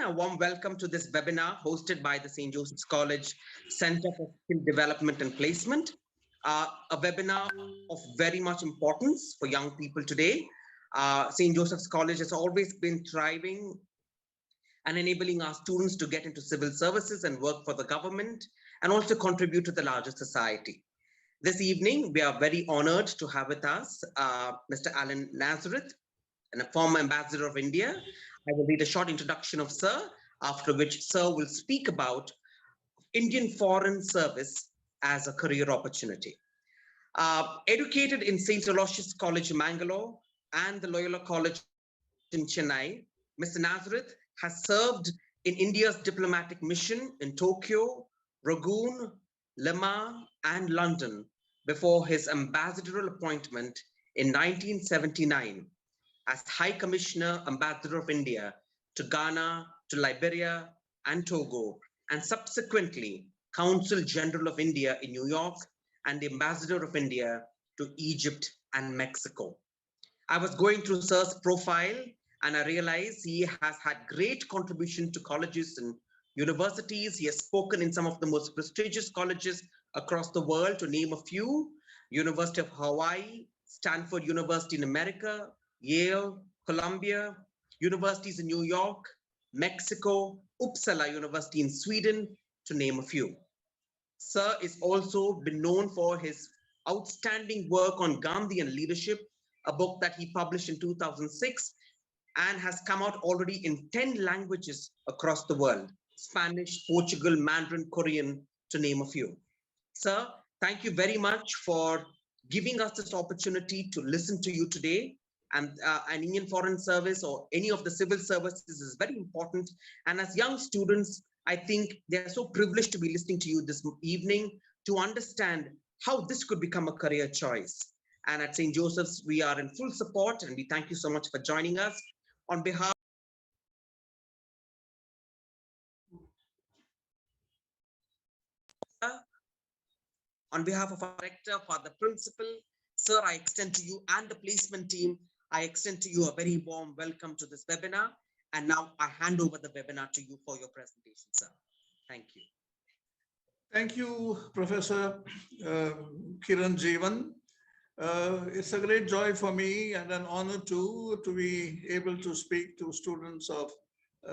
A warm welcome to this webinar hosted by the St. Joseph's College Center for Skill Development and Placement, a webinar of very much importance for young people today. St. Joseph's College has always been thriving and enabling our students to get into civil services and work for the government and also contribute to the larger society. This evening, we are very honored to have with us Mr. Alan Nazareth, and a former ambassador of India. I will read a short introduction of Sir, after which Sir will speak about Indian Foreign Service as a career opportunity. Educated in St. Aloysius College, Mangalore, and the Loyola College in Chennai, Mr. Nazareth has served in India's diplomatic mission in Tokyo, Rangoon, Lima, and London before his ambassadorial appointment in 1979 as High Commissioner, Ambassador of India to Ghana, to Liberia, and Togo, and subsequently Consul General of India in New York and the Ambassador of India to Egypt and Mexico. I was going through Sir's profile and I realized he has had great contribution to colleges and universities. He has spoken in some of the most prestigious colleges across the world, to name a few: University of Hawaii, Stanford University in America, Yale, Columbia, universities in New York, Mexico, Uppsala University in Sweden, to name a few. Sir is also been known for his outstanding work on Gandhian leadership, a book that he published in 2006 and has come out already in 10 languages across the world: Spanish, Portugal, Mandarin, Korean, to name a few. Sir, thank you very much for giving us this opportunity to listen to you today. And an Indian Foreign Service or any of the civil services is very important. And as young students, I think they're so privileged to be listening to you this evening to understand how this could become a career choice. And at St. Joseph's, we are in full support, and we thank you so much for joining us. On behalf of our director, Father Principal, Sir, I extend to you and the placement team, I extend to you a very warm welcome to this webinar. And now I hand over the webinar to you for your presentation, sir. Thank you. Thank you, Professor Kiran Jeevan. It's a great joy for me and an honor too to be able to speak to students of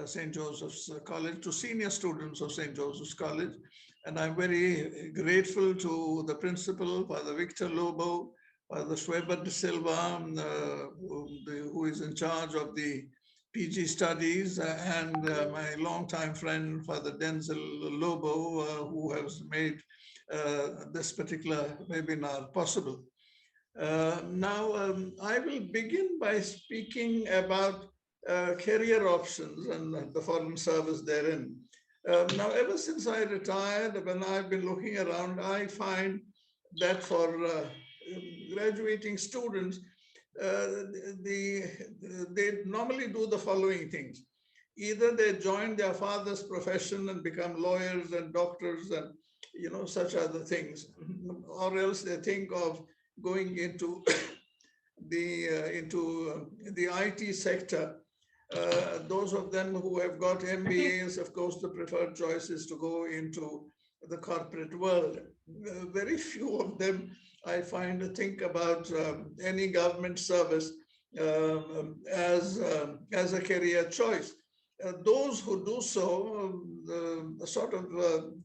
St. Joseph's College, to senior students of St. Joseph's College. And I'm very grateful to the principal, Father Victor Lobo, Father Schweber de Silva, who is in charge of the PG studies, and my longtime friend, Father Denzel Lobo, who has made this particular webinar possible. Now, I will begin by speaking about career options and the foreign service therein. Now, ever since I retired, when I've been looking around, I find that for graduating students, they normally do the following things. Either they join their father's profession and become lawyers and doctors and such other things, or else they think of going into the IT sector. Those of them who have got MBAs, of course, the preferred choice is to go into the corporate world. Very few of them, I find, think about any government service as a career choice. Those who do so sort of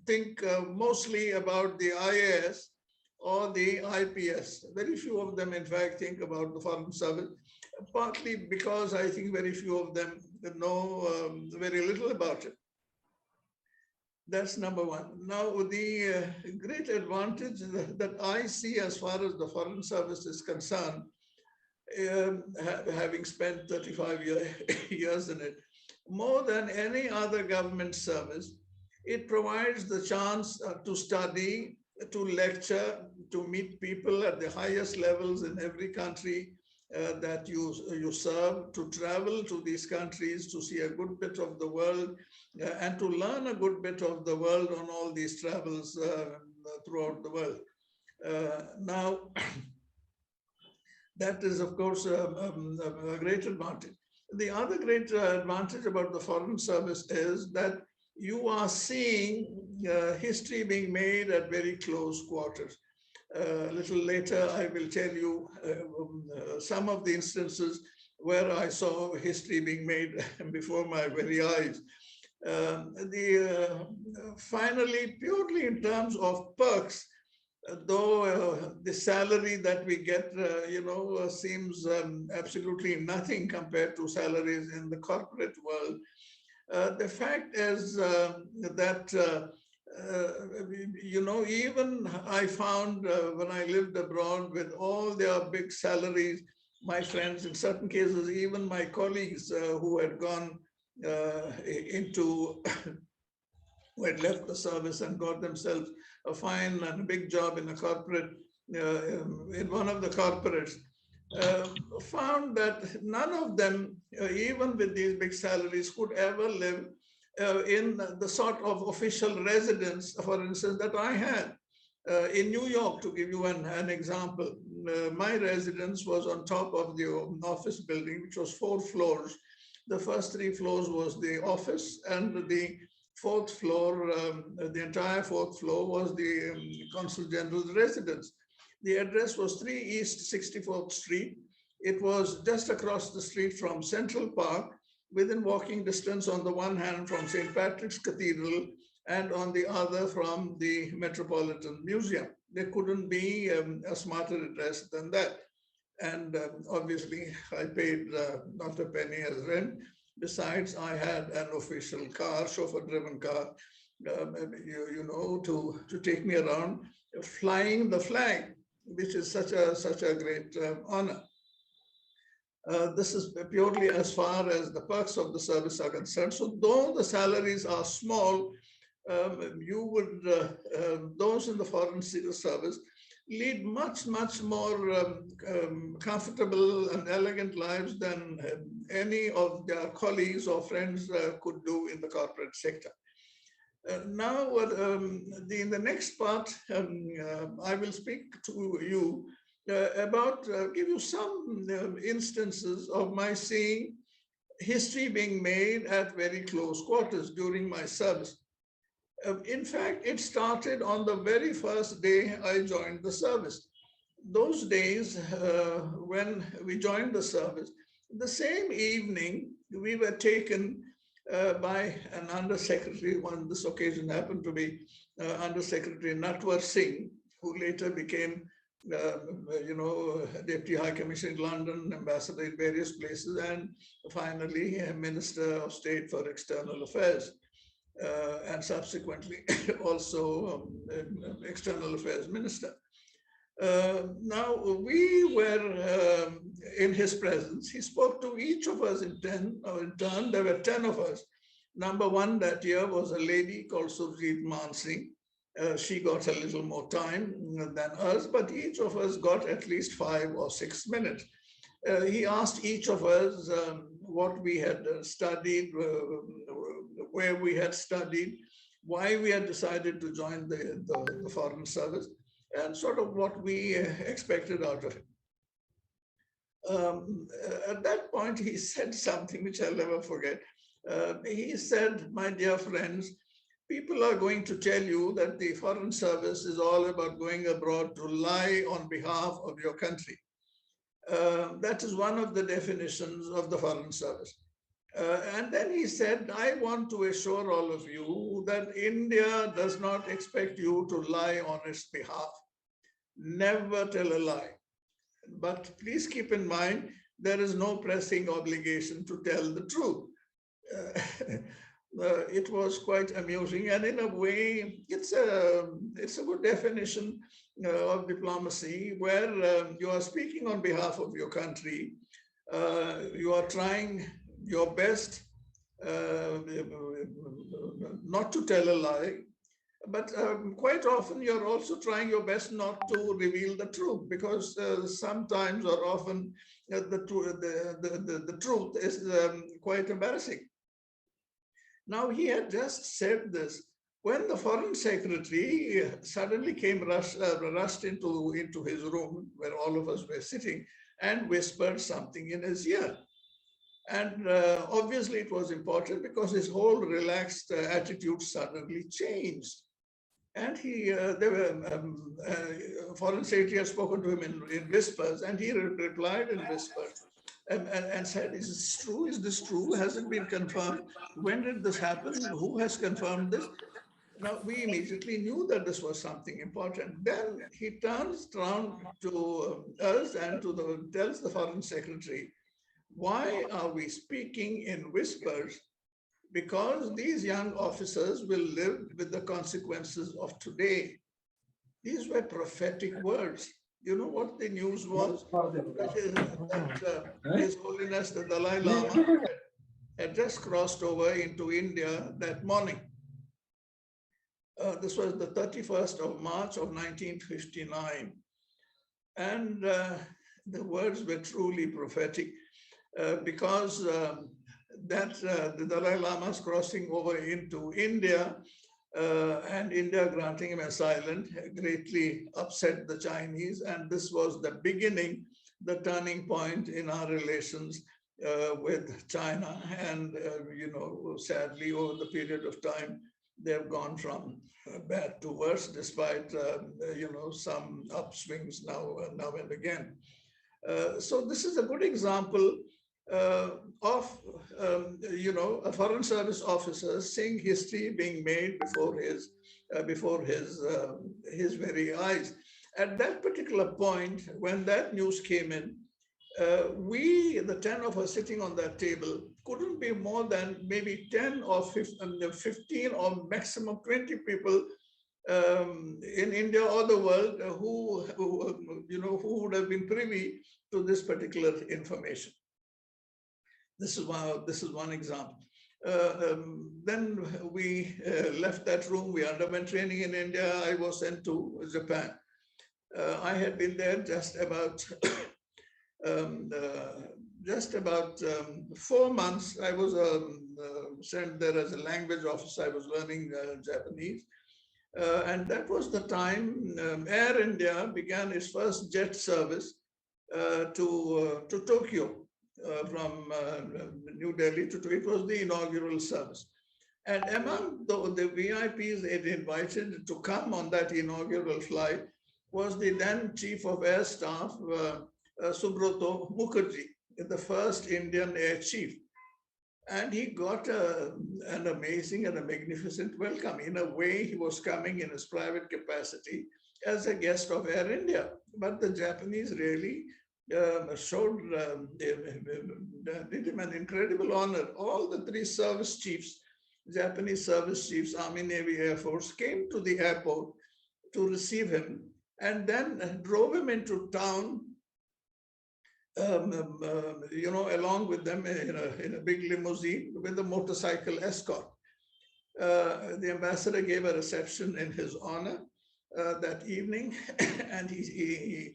think mostly about the IAS or the IPS. Very few of them, in fact, think about the foreign service, partly because I think very few of them know very little about it. That's number one. Now, the great advantage that I see as far as the foreign service is concerned, having spent 35 years in it, more than any other government service, it provides the chance to study, to lecture, to meet people at the highest levels in every country that you serve, to travel to these countries, to see a good bit of the world, and to learn a good bit of the world on all these travels throughout the world. Now, that is, of course, a great advantage. The other great advantage about the Foreign Service is that you are seeing history being made at very close quarters. A little later, I will tell you some of the instances where I saw history being made before my very eyes. Finally, purely in terms of perks, though the salary that we get, seems absolutely nothing compared to salaries in the corporate world. The fact is that even I found when I lived abroad with all their big salaries, my friends, in certain cases, even my colleagues who had gone into, who had left the service and got themselves a fine and a big job in a corporate, in one of the corporates, found that none of them, even with these big salaries, could ever live in the sort of official residence, for instance, that I had. In New York, to give you an example, my residence was on top of the office building, which was 4 floors. The first 3 floors was the office, and the fourth floor, the entire fourth floor was the Consul General's residence. The address was 3 East 64th Street. It was just across the street from Central Park, within walking distance on the one hand from St. Patrick's Cathedral and on the other from the Metropolitan Museum. There couldn't be a smarter address than that. And obviously, I paid not a penny as rent. Besides, I had an official car, chauffeur-driven car, to take me around, flying the flag, which is such a great honor. This is purely as far as the perks of the service are concerned. So though the salaries are small, you would, those in the Foreign Service lead much more comfortable and elegant lives than any of their colleagues or friends could do in the corporate sector. Now, in the next part, I will speak to you about, give you some instances of my seeing history being made at very close quarters during my service. In fact, it started on the very first day I joined the service. Those days when we joined the service, the same evening we were taken by an undersecretary. On this occasion happened to be Undersecretary Natwar Singh, who later became Deputy High Commissioner in London, ambassador in various places, and finally Minister of State for External Affairs, and subsequently also External Affairs Minister. Now, we were in his presence. He spoke to each of us in turn. There were 10 of us. Number 1 that year was a lady called Surjit Man Singh. She got a little more time than us, but each of us got at least 5 or 6 minutes. He asked each of us what we had studied, where we had studied, why we had decided to join the Foreign Service, and sort of what we expected out of it. At that point, he said something which I'll never forget. He said, "My dear friends, people are going to tell you that the Foreign Service is all about going abroad to lie on behalf of your country. That is one of the definitions of the Foreign Service." And then he said, "I want to assure all of you that India does not expect you to lie on its behalf. Never tell a lie. But please keep in mind, there is no pressing obligation to tell the truth." It was quite amusing, and in a way, it's a good definition of diplomacy, where you are speaking on behalf of your country. You are trying your best not to tell a lie, but quite often you're also trying your best not to reveal the truth, because sometimes or often the truth is quite embarrassing. Now, he had just said this when the Foreign Secretary suddenly came rushed into his room where all of us were sitting and whispered something in his ear. And obviously it was important because his whole relaxed attitude suddenly changed. And Foreign Secretary had spoken to him in whispers, and he replied in whispers and said, "Is this true? Is this true? Has it been confirmed? When did this happen? Who has confirmed this?" Now, we immediately knew that this was something important. Then he turns around to us and tells the Foreign Secretary, "Why are we speaking in whispers? Because these young officers will live with the consequences of today." These were prophetic words. You know what the news was? His Holiness the Dalai Lama had just crossed over into India that morning. This was the 31st of March of 1959. And the words were truly prophetic because the Dalai Lama's crossing over into India and India granting him asylum greatly upset the Chinese. And this was the beginning, the turning point in our relations with China. And, sadly, over the period of time, they've gone from bad to worse, despite, some upswings now and again. So this is a good example of a foreign service officer seeing history being made before his very eyes. At that particular point, when that news came in, we, the 10 of us sitting on that table, couldn't be more than maybe 10 or 15 or maximum 20 people in India or the world who would have been privy to this particular information. This is one example. Then we left that room. We underwent training in India. I was sent to Japan. I had been there just about 4 months. I was sent there as a language officer. I was learning Japanese. And that was the time Air India began its first jet service to Tokyo from New Delhi to Tokyo. It was the inaugural service. And among the VIPs it invited to come on that inaugural flight was the then Chief of Air Staff, Subroto Mukherjee, the first Indian Air Chief. And he got an amazing and a magnificent welcome. In a way, he was coming in his private capacity as a guest of Air India. But the Japanese really did him an incredible honor. All the three service chiefs, Japanese service chiefs, Army, Navy, Air Force, came to the airport to receive him and then drove him into town, along with them in a big limousine with a motorcycle escort. The ambassador gave a reception in his honor that evening, and he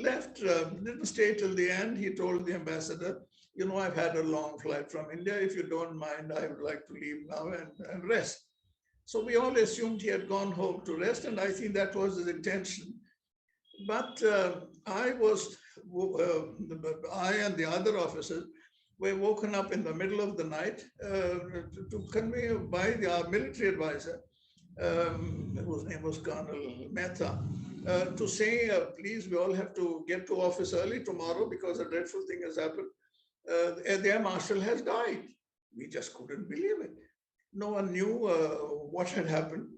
left, didn't stay till the end. He told the ambassador, "I've had a long flight from India. If you don't mind, I would like to leave now and rest." So we all assumed he had gone home to rest, and I think that was his intention. But I and the other officers were woken up in the middle of the night to convey by our military advisor, whose name was Colonel Mehta, to say, "Please, we all have to get to office early tomorrow because a dreadful thing has happened. The Air Marshal has died." We just couldn't believe it. No one knew what had happened.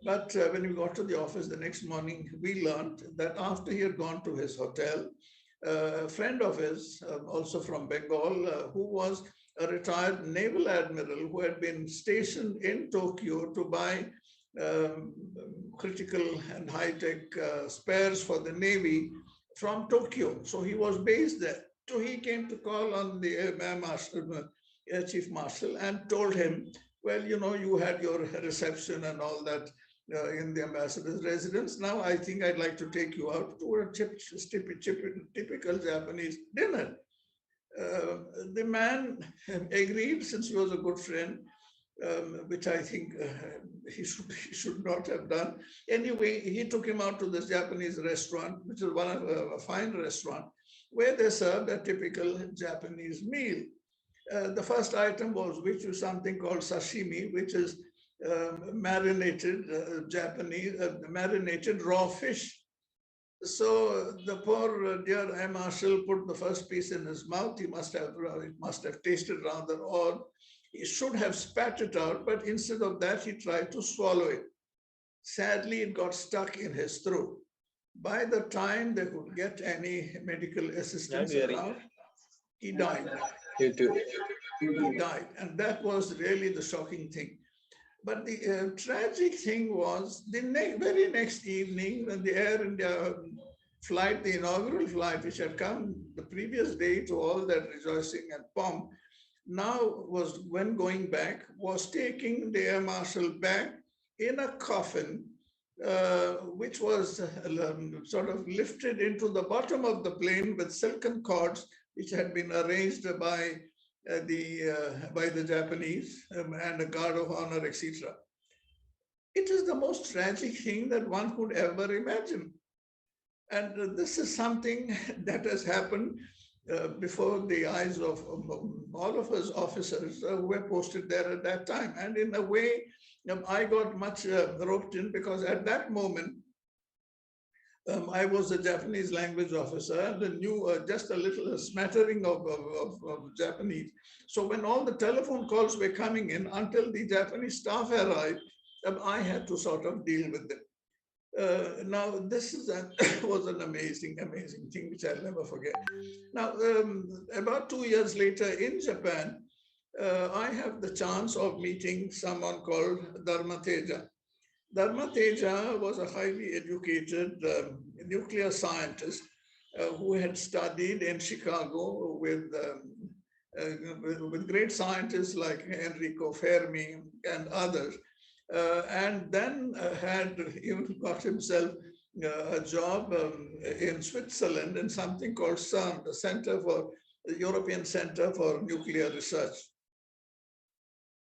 But when we got to the office the next morning, we learned that after he had gone to his hotel, a friend of his, also from Bengal, who was a retired naval admiral who had been stationed in Tokyo to buy critical and high-tech spares for the Navy from Tokyo. So he was based there. So he came to call on the Air Chief Marshal and told him, "Well, you had your reception and all that in the ambassador's residence. Now I think I'd like to take you out to a typical Japanese dinner." The man agreed, since he was a good friend, which I think he should not have done. Anyway, he took him out to this Japanese restaurant, which is one of a fine restaurant. where they served a typical Japanese meal. The first item was, which is something called sashimi, which is marinated marinated raw fish. So the poor dear Air Marshal put the first piece in his mouth. It must have tasted rather odd. He should have spat it out, but instead of that, he tried to swallow it. Sadly, it got stuck in his throat. By the time they could get any medical assistance around, he died. He died. And that was really the shocking thing. But the tragic thing was the very next evening, when the Air India flight, the inaugural flight, which had come the previous day to all that rejoicing and pomp, now was, when going back, was taking the Air Marshal back in a coffin, which was sort of lifted into the bottom of the plane with silken cords, which had been arranged by the Japanese and a guard of honor, etc. It is the most tragic thing that one could ever imagine. And this is something that has happened before the eyes of all of us officers who were posted there at that time. And in a way, I got much roped in, because at that moment, I was a Japanese language officer and knew just a little smattering of Japanese. So when all the telephone calls were coming in, until the Japanese staff arrived, I had to sort of deal with them. Now, this is was an amazing thing which I'll never forget. Now, about 2 years later in Japan, I have the chance of meeting someone called Dharmateja. Dharmateja was a highly educated nuclear scientist who had studied in Chicago with great scientists like Enrico Fermi and others, and then had even got himself a job in Switzerland in something called CERN, the European Center for Nuclear Research.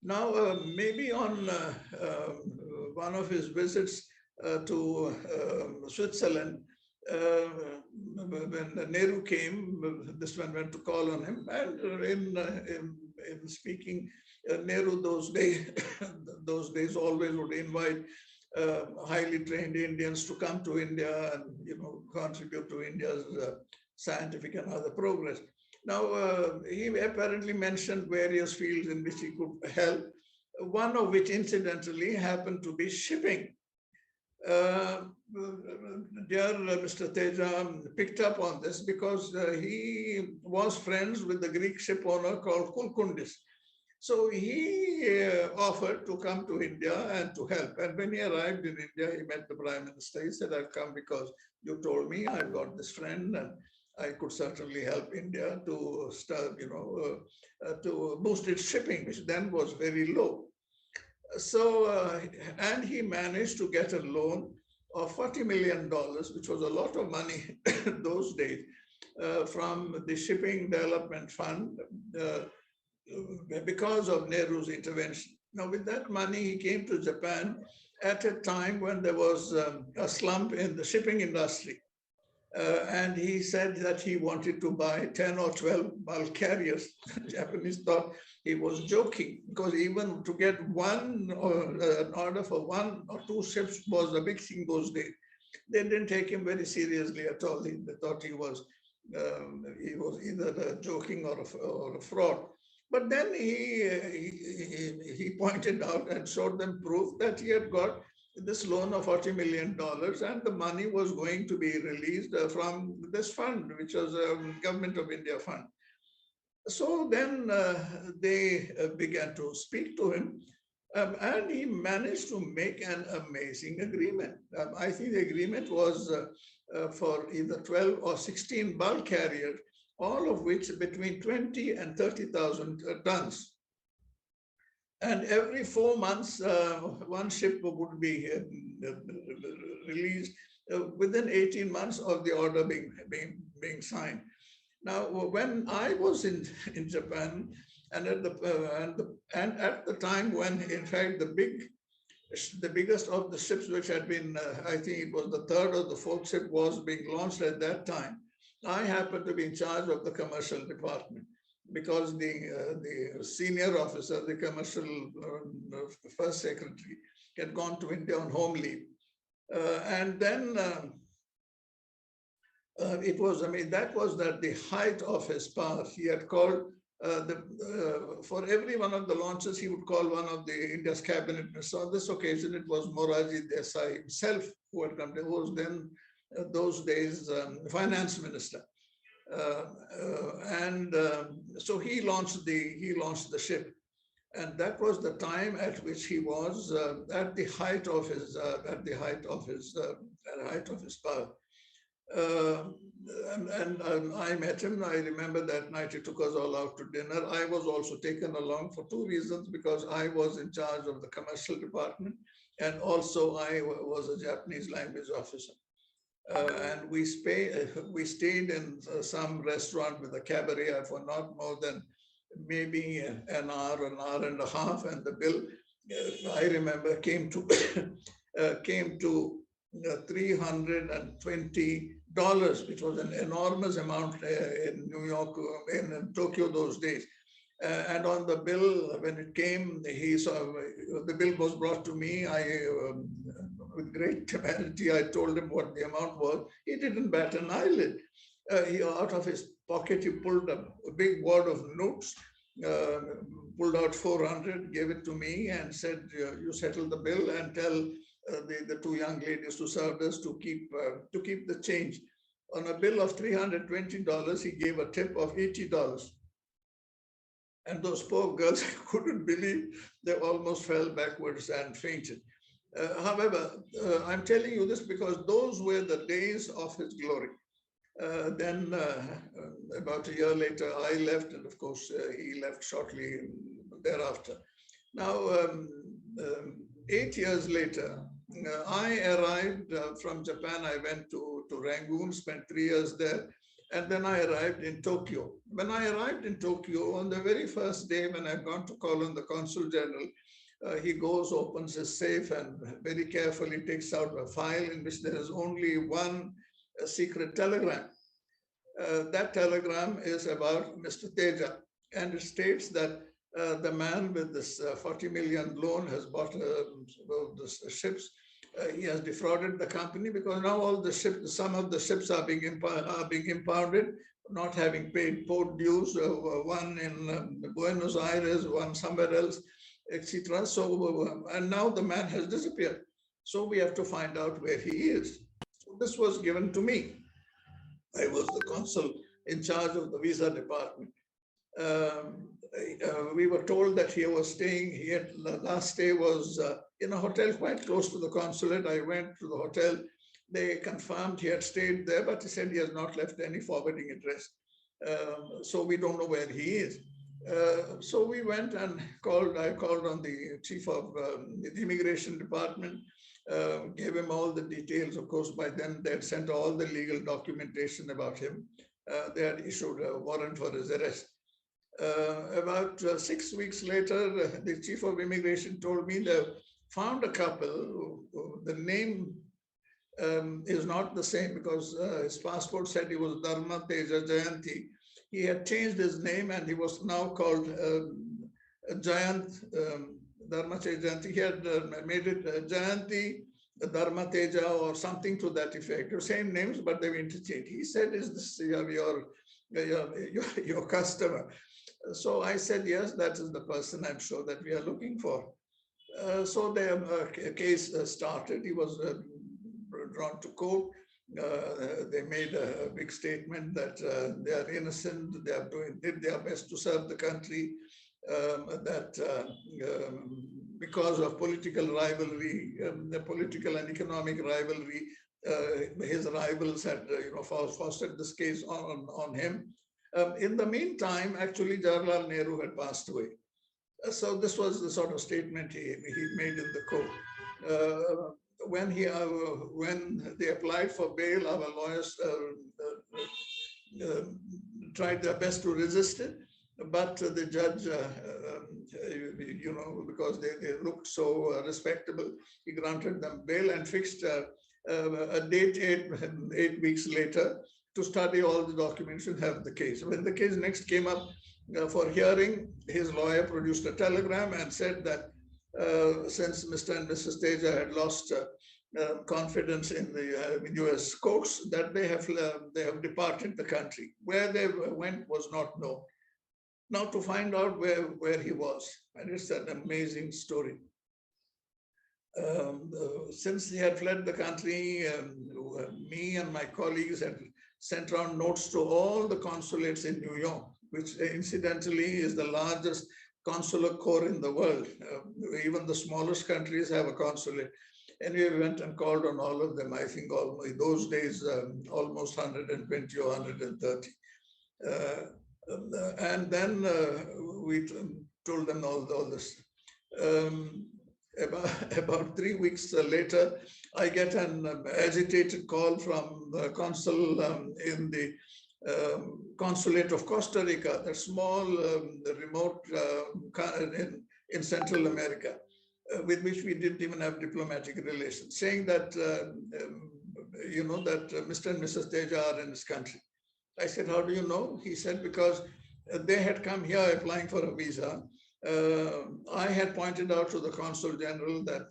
Now, maybe on one of his visits to Switzerland, when Nehru came, this one went to call on him, and in speaking, Nehru those days always would invite highly trained Indians to come to India and contribute to India's scientific and other progress. Now, he apparently mentioned various fields in which he could help, one of which incidentally happened to be shipping. Dear Mr. Teja picked up on this because he was friends with the Greek ship owner called Kulkundis. So he offered to come to India and to help. And when he arrived in India, he met the Prime Minister. He said, "I've come because you told me I've got this friend and I could certainly help India to start, to boost its shipping, which then was very low." So, and he managed to get a loan of $40 million, which was a lot of money those days, from the Shipping Development Fund because of Nehru's intervention. Now, with that money, he came to Japan at a time when there was a slump in the shipping industry. And he said that he wanted to buy 10 or 12 bulk carriers. The Japanese thought he was joking, because even to get an order for 1 or 2 ships was a big thing those days. They didn't take him very seriously at all. They thought he was either joking or a fraud. But then he pointed out and showed them proof that he had got this loan of $40 million, and the money was going to be released from this fund, which was a Government of India fund. So then they began to speak to him, and he managed to make an amazing agreement. I think the agreement was for either 12 or 16 bulk carriers, all of which between 20 and 30,000 tons. And every 4 months, one ship would be released within 18 months of the order being signed. Now, when I was in Japan, and at the time when, in fact, the biggest of the ships, which had been, I think it was the 3rd or the 4th ship, was being launched at that time, I happened to be in charge of the commercial department because the senior officer, the commercial first secretary, had gone to India on home leave. And then it was, I mean, that was at the height of his power. He had called for every one of the launches, he would call one of the India's cabinet ministers. On this occasion, it was Morarji Desai himself who had come, who was then those days finance minister. So he launched the ship, and that was the time at which he was at the height of his power. I met him. I remember that night he took us all out to dinner. I was also taken along for two reasons, because I was in charge of the commercial department, and also I was a Japanese language officer. And we stayed in some restaurant with a cabaret for not more than maybe an hour and a half, and the bill, I remember, came to $320, which was an enormous amount in New York, in Tokyo those days. And on the bill, when it came, he saw the bill was brought to me. With great temerity, I told him what the amount was. He didn't bat an eyelid. He, out of his pocket, he pulled a big wad of notes, pulled out 400, gave it to me, and said, "You settle the bill and tell the two young ladies to serve us to keep the change." On a bill of $320, he gave a tip of $80. And those poor girls couldn't believe, they almost fell backwards and fainted. However, I'm telling you this because those were the days of his glory. Then about a year later, I left, and of course, he left shortly thereafter. Now, 8 years later, I arrived from Japan. I went to Rangoon, spent 3 years there, and then I arrived in Tokyo. When I arrived in Tokyo, on the very first day when I'd gone to call on the consul general, he goes, opens his safe, and very carefully takes out a file in which there is only one secret telegram. That telegram is about Mr. Teja, and it states that the man with this 40 million loan has bought the ships. He has defrauded the company because now all the ships, some of the ships are being impounded, not having paid port dues, one in Buenos Aires, one somewhere else, etc. So, and now the man has disappeared. So we have to find out where he is. So this was given to me. I was the consul in charge of the visa department. We were told that he was staying, the last stay was in a hotel quite close to the consulate. I went to the hotel. They confirmed he had stayed there, but he said he has not left any forwarding address. So we don't know where he is. So we went and I called on the chief of the immigration department, gave him all the details. Of course, by then they had sent all the legal documentation about him. They had issued a warrant for his arrest. About 6 weeks later, the chief of immigration told me they found a couple. The name is not the same because his passport said he was Dharma Teja Jayanti. He had changed his name and he was now called Jayant Dharma Teja Jayanti. He had made it Jayanti Dharma Teja or something to that effect. The same names, but they were interchanged. He said, "Is this your customer?" So I said, "Yes, that is the person I'm sure that we are looking for." So the case started. He was drawn to court. They made a big statement that they are innocent, they are did their best to serve the country, that because of political rivalry, the political and economic rivalry, his rivals had fostered this case on him. In the meantime, actually, Jawaharlal Nehru had passed away. So this was the sort of statement he made in the court. When they applied for bail, our lawyers tried their best to resist it, but the judge, because they looked so respectable, he granted them bail and fixed a date 8 weeks later to study all the documents and have the case. When the case next came up for hearing, his lawyer produced a telegram and said that since Mr. and Mrs. Teja had lost confidence in the US courts, that they have departed the country. Where they went was not known. Now to find out where he was, and it's an amazing story. Since he had fled the country, me and my colleagues had sent around notes to all the consulates in New York, which incidentally is the largest consular corps in the world. Even the smallest countries have a consulate. And we went and called on all of them. I think in those days, almost 120 or 130. And then we told them all this. About 3 weeks later, I get an agitated call from the consul in the consulate of Costa Rica, a small remote in Central America, with which we didn't even have diplomatic relations, saying that, that Mr. and Mrs. Teja are in this country. I said, how do you know? He said, because they had come here applying for a visa. I had pointed out to the consul general that,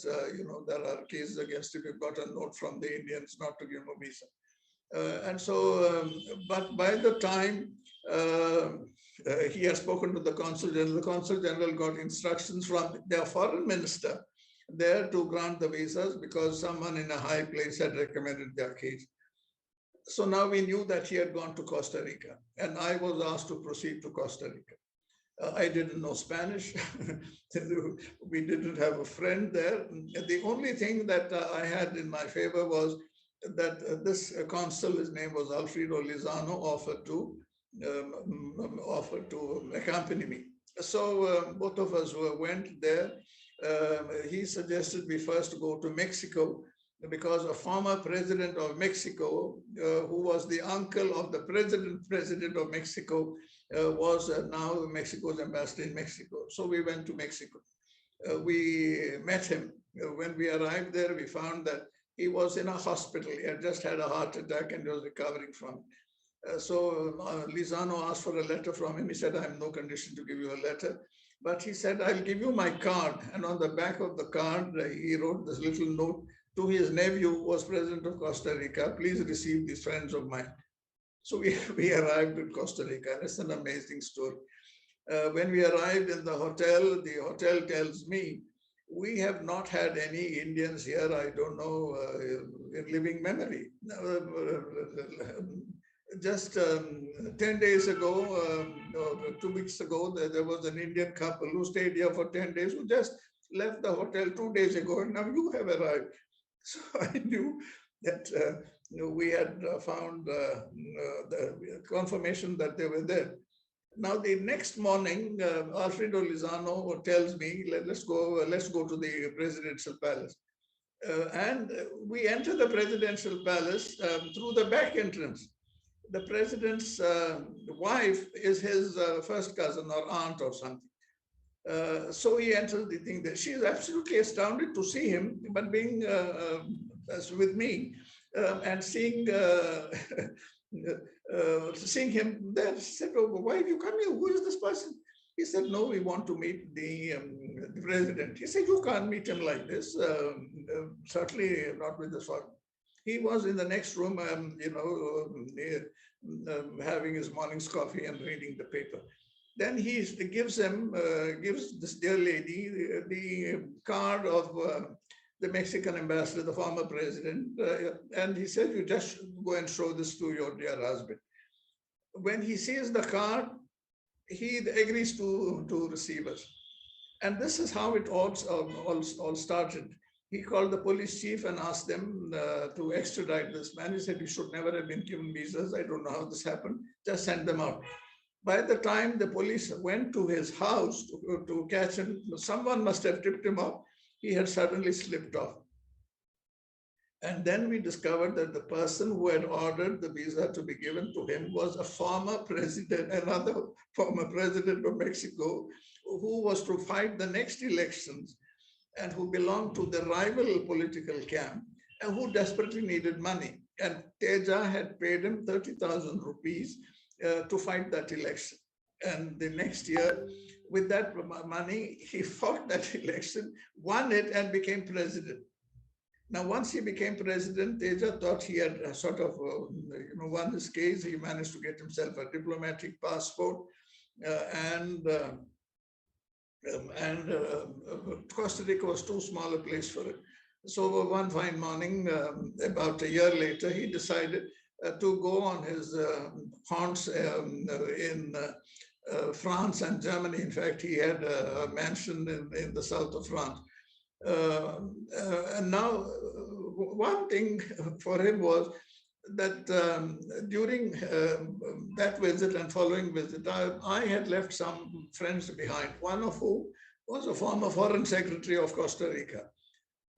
there are cases against him. We've got a note from the Indians not to give him a visa. But by the time he had spoken to the consul general got instructions from their foreign minister there to grant the visas because someone in a high place had recommended their case. So now we knew that he had gone to Costa Rica, and I was asked to proceed to Costa Rica. I didn't know Spanish. We didn't have a friend there. The only thing that I had in my favor was that this consul, his name was Alfredo Lizano, offered to accompany me. So both of us went there. He suggested we first go to Mexico because a former president of Mexico, who was the uncle of the president of Mexico, was now Mexico's ambassador in Mexico. So we went to Mexico. We met him. When we arrived there, we found that he was in a hospital. He had just had a heart attack and was recovering from it. So Lizano asked for a letter from him. He said, I have no condition to give you a letter. But he said, I'll give you my card. And on the back of the card, he wrote this little note to his nephew, who was president of Costa Rica. Please receive these friends of mine. So we arrived in Costa Rica. It's an amazing story. When we arrived in the hotel tells me, we have not had any Indians here, I don't know, in living memory. Just 10 days ago, 2 weeks ago, there was an Indian couple who stayed here for 10 days, who just left the hotel 2 days ago, and now you have arrived. So I knew that we had found the confirmation that they were there. Now the next morning, Alfredo Lizano tells me, let's go to the presidential palace. And we enter the presidential palace through the back entrance. The president's wife is his first cousin or aunt or something. So he enters the thing there. She is absolutely astounded to see him, but being with me and seeing him there, she said, oh, why have you come here? Who is this person? He said, no, we want to meet the president. He said, you can't meet him like this. Certainly not with this one. He was in the next room, having his morning's coffee and reading the paper. Then he gives this dear lady the card of the Mexican ambassador, the former president, and he said, you just go and show this to your dear husband. When he sees the card, he agrees to receive us. And this is how it all started. He called the police chief and asked them to extradite this man. He said, he should never have been given visas. I don't know how this happened. Just send them out. By the time the police went to his house to catch him, someone must have tipped him off. He had suddenly slipped off. And then we discovered that the person who had ordered the visa to be given to him was a former president, another former president of Mexico, who was to fight the next elections and who belonged to the rival political camp and who desperately needed money. And Teja had paid him 30,000 rupees to fight that election. And the next year, with that money, he fought that election, won it, and became president. Now, once he became president, Teja thought he had sort of won his case. He managed to get himself a diplomatic passport, and Costa Rica was too small a place for it. So one fine morning, about a year later, he decided to go on his haunts in France and Germany. In fact, he had a mansion in the south of France. And now, one thing for him was that during that visit and following visit, I had left some friends behind, one of whom was a former foreign secretary of Costa Rica,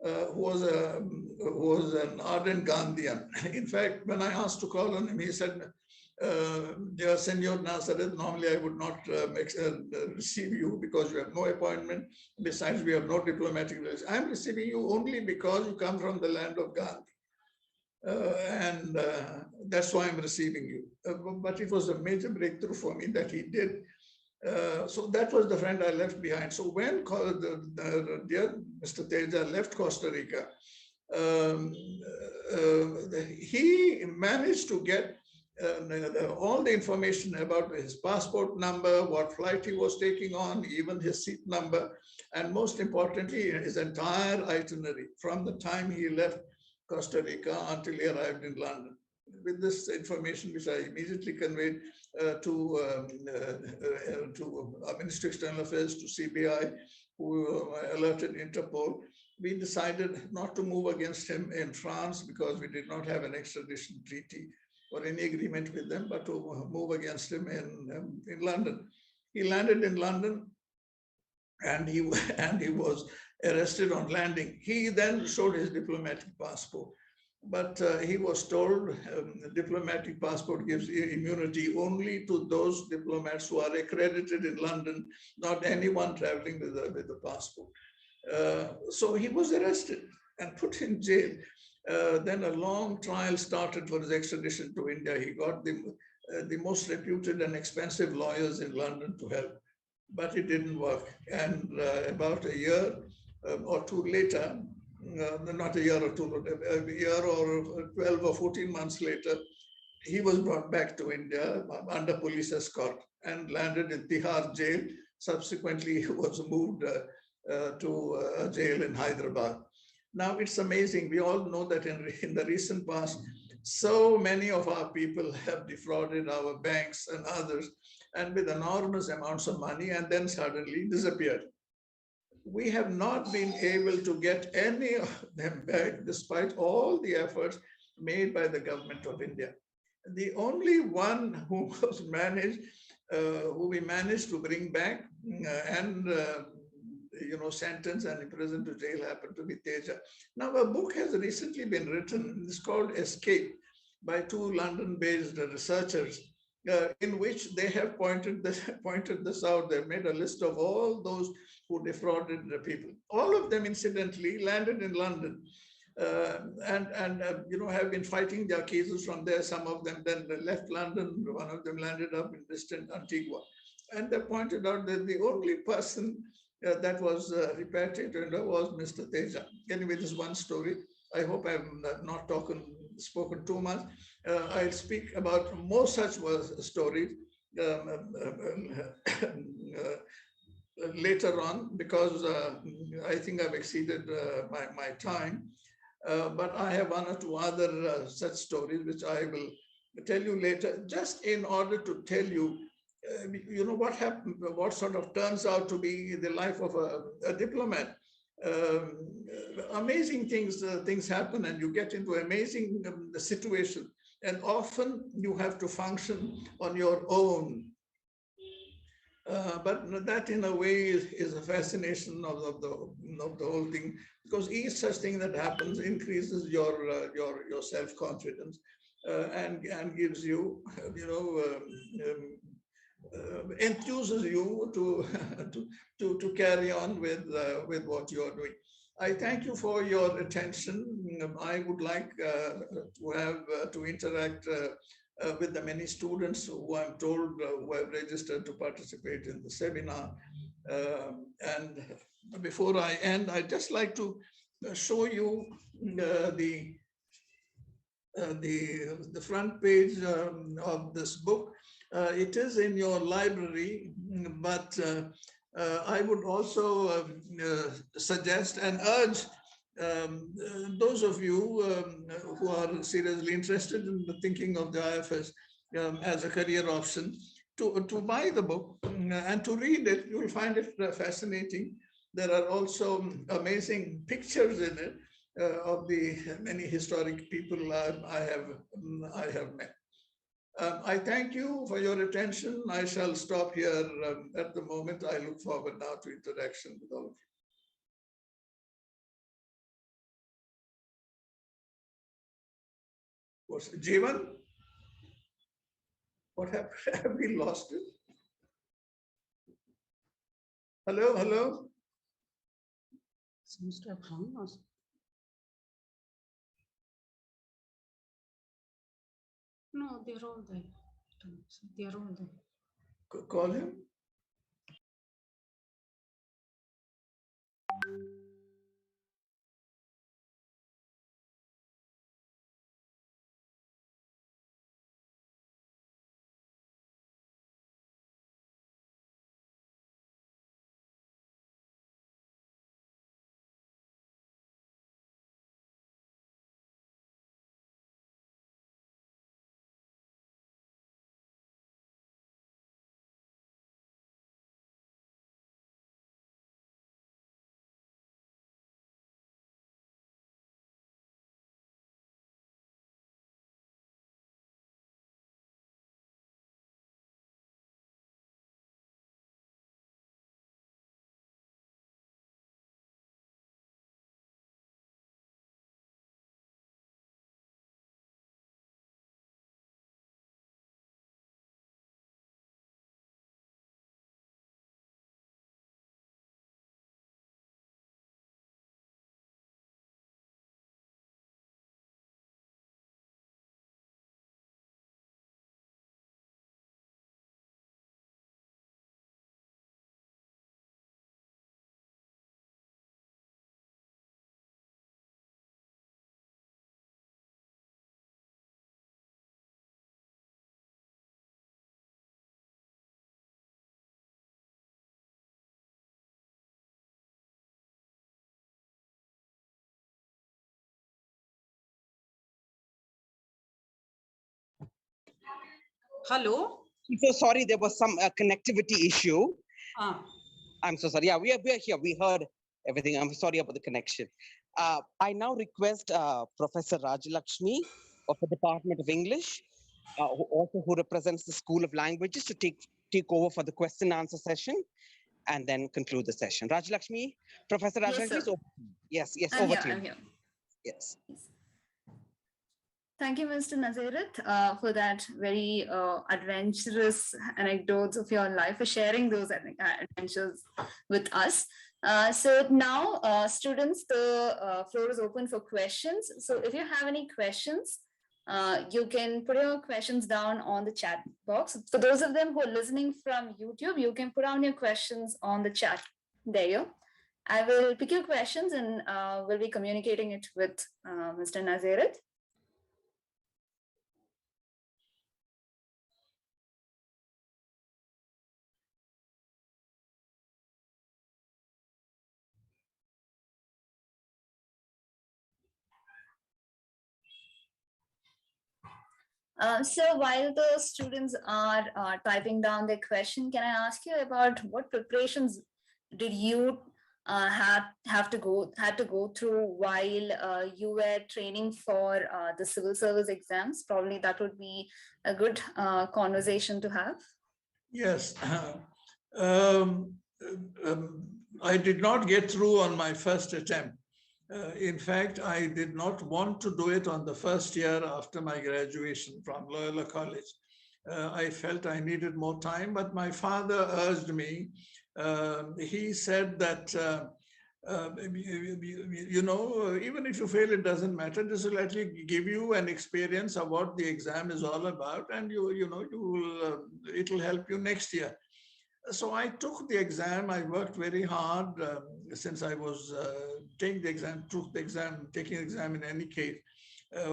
who was an ardent Gandhian. In fact, when I asked to call on him, he said, "Dear Senor Nazareth, normally I would not receive you because you have no appointment. Besides, we have no diplomatic relations. I'm receiving you only because you come from the land of Gandhi. And that's why I'm receiving you." But it was a major breakthrough for me that he did. So that was the friend I left behind. So when dear Mr. Teja left Costa Rica, he managed to get all the information about his passport number, what flight he was taking on, even his seat number, and most importantly, his entire itinerary from the time he left Costa Rica until he arrived in London. With this information, which I immediately conveyed to Ministry of External Affairs, to CBI, who alerted Interpol, we decided not to move against him in France because we did not have an extradition treaty or any agreement with them, but to move against him in London. He landed in London, and he was arrested on landing. He then showed his diplomatic passport, but he was told the diplomatic passport gives immunity only to those diplomats who are accredited in London, not anyone traveling with the passport. So he was arrested and put in jail. Then a long trial started for his extradition to India. He got the most reputed and expensive lawyers in London to help, but it didn't work. And about a year or two later, not a year or two, a year or 12 or 14 months later, he was brought back to India under police escort and landed in Tihar jail. Subsequently, he was moved to a jail in Hyderabad. Now, it's amazing. We all know that in the recent past, so many of our people have defrauded our banks and others, and with enormous amounts of money, and then suddenly disappeared. We have not been able to get any of them back, despite all the efforts made by the government of India. The only one who was managed, who we managed to bring back and sentenced and imprisoned to jail, happened to be Teja. Now, a book has recently been written. It's called Escape, by two London-based researchers, in which they have pointed this out. They've made a list of all those who defrauded the people. All of them, incidentally, landed in London and have been fighting their cases from there. Some of them then left London. One of them landed up in distant Antigua. And they pointed out that the only person that was repatriated was Mr. Teja. Anyway, this one story. I hope I've not spoken too much. I'll speak about more such stories later on, because I think I've exceeded my time. But I have one or two other such stories, which I will tell you later, just in order to tell you, what happened, what sort of turns out to be the life of a diplomat. Amazing things happen, and you get into amazing situation, and often you have to function on your own. But that, in a way, is a fascination of the whole thing, because each such thing that happens increases your self-confidence and gives you, enthuses you to carry on with what you are doing. I thank you for your attention. I would like to interact with the many students who I'm told who have registered to participate in the seminar. And before I end, I'd just like to show you the front page of this book. It is in your library, but I would also suggest and urge those of you who are seriously interested in thinking of the IFS as a career option to buy the book and to read it. You will find it fascinating. There are also amazing pictures in it of the many historic people I have met. I thank you for your attention. I shall stop here at the moment. I look forward now to interaction with all of you. What's Jeevan? What happened? Have we lost it? Hello, hello? Seems to have hung us. No, they're all there. They're all there. Call him. Hello? I'm so sorry, there was some connectivity issue. Ah, I'm so sorry. Yeah, we are here. We heard everything. I'm sorry about the connection. I now request Professor Rajalakshmi of the Department of English, who represents the School of Languages, to take over for the question and answer session and then conclude the session. Rajalakshmi, Professor Yes, Rajalakshmi, sir. yes, I'm over here. to you. I'm here. Yes. Thank you, Mr. Nazareth, for that very adventurous anecdotes of your life, for sharing those adventures with us. So now, students, the floor is open for questions. So if you have any questions, you can put your questions down on the chat box. For those of them who are listening from YouTube, you can put down your questions on the chat. There you go. I will pick your questions and will be communicating it with Mr. Nazareth. So while the students are typing down their question, can I ask you about what preparations did you had to go through while you were training for the civil service exams? Probably that would be a good conversation to have. Yes. Um, I did not get through on my first attempt. In fact, I did not want to do it on the first year after my graduation from Loyola College. I felt I needed more time, but my father urged me. He said that Even if you fail, it doesn't matter. This will actually give you an experience of what the exam is all about, and it will help you next year. So I took the exam. I worked very hard since I was taking the exam, taking the exam in any case.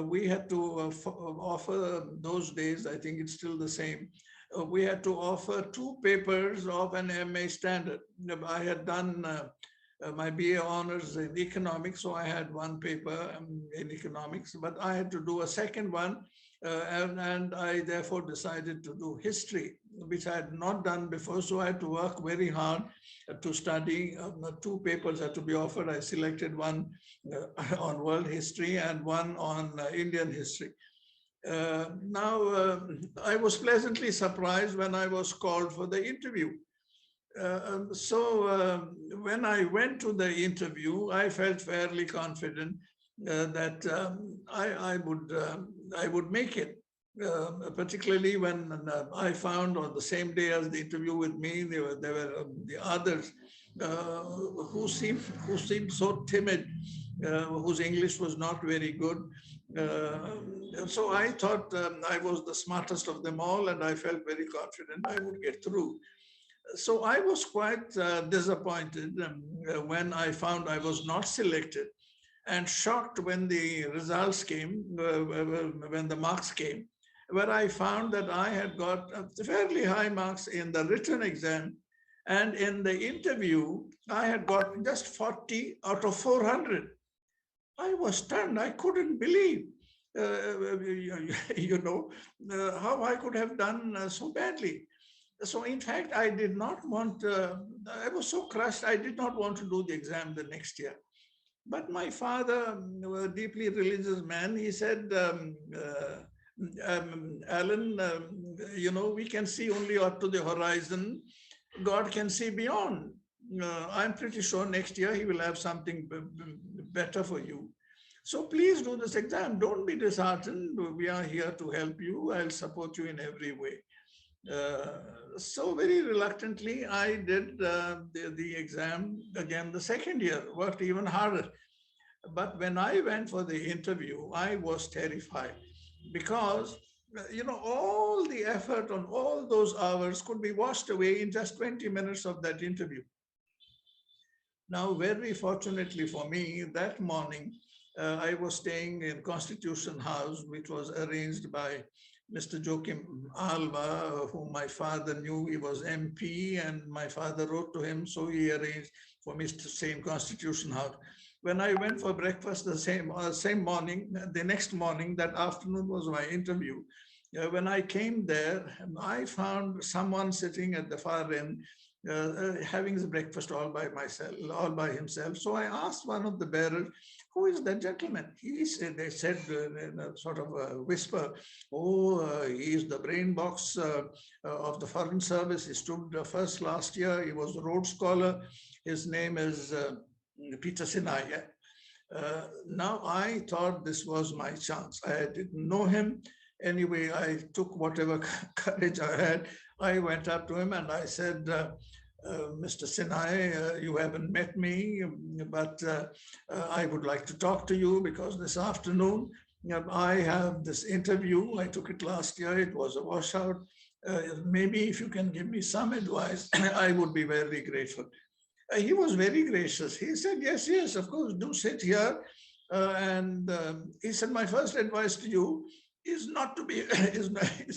We had to offer those days, I think it's still the same. We had to offer 2 papers of an MA standard. I had done my BA honors in economics, so I had 1 paper in economics, but I had to do a second one, and I therefore decided to do history, which I had not done before, so I had to work very hard to study. 2 papers had to be offered. I selected one on world history and one on Indian history. I was pleasantly surprised when I was called for the interview. When I went to the interview, I felt fairly confident that I would make it. Particularly when I found on the same day as the interview with me, there were the others who seemed so timid, whose English was not very good. So I thought I was the smartest of them all, and I felt very confident I would get through. So I was quite disappointed when I found I was not selected, and shocked when the results came, when the marks came, where I found that I had got fairly high marks in the written exam, and in the interview, I had got just 40 out of 400. I was stunned. I couldn't believe, how I could have done so badly. So in fact, I did not want, I was so crushed, I did not want to do the exam the next year. But my father, a deeply religious man, he said, Alan, we can see only up to the horizon. God can see beyond. I'm pretty sure next year he will have something better for you. So please do this exam. Don't be disheartened. We are here to help you. I'll support you in every way. So very reluctantly, I did the exam again the second year, worked even harder. But when I went for the interview, I was terrified because, all the effort on all those hours could be washed away in just 20 minutes of that interview. Now, very fortunately for me, that morning, I was staying in Constitution House, which was arranged by Mr. Joachim Alva, whom my father knew. He was MP, and my father wrote to him, so he arranged for me to stay in Constitution House. When I went for breakfast the same morning, the next morning, that afternoon was my interview. When I came there, I found someone sitting at the far end, having his breakfast all by himself. So I asked one of the bearers, who is that gentleman? They said in a sort of a whisper, he is the brain box of the Foreign Service. He stood first last year. He was a Rhodes Scholar. His name is Peter Sinai. Now I thought this was my chance. I didn't know him. Anyway, I took whatever courage I had. I went up to him and I said, Mr. Sinai, you haven't met me, but I would like to talk to you because this afternoon I have this interview. I took it last year. It was a washout. Maybe if you can give me some advice, I would be very grateful. He was very gracious. He said, yes, of course, do sit here. He said, my first advice to you is not to be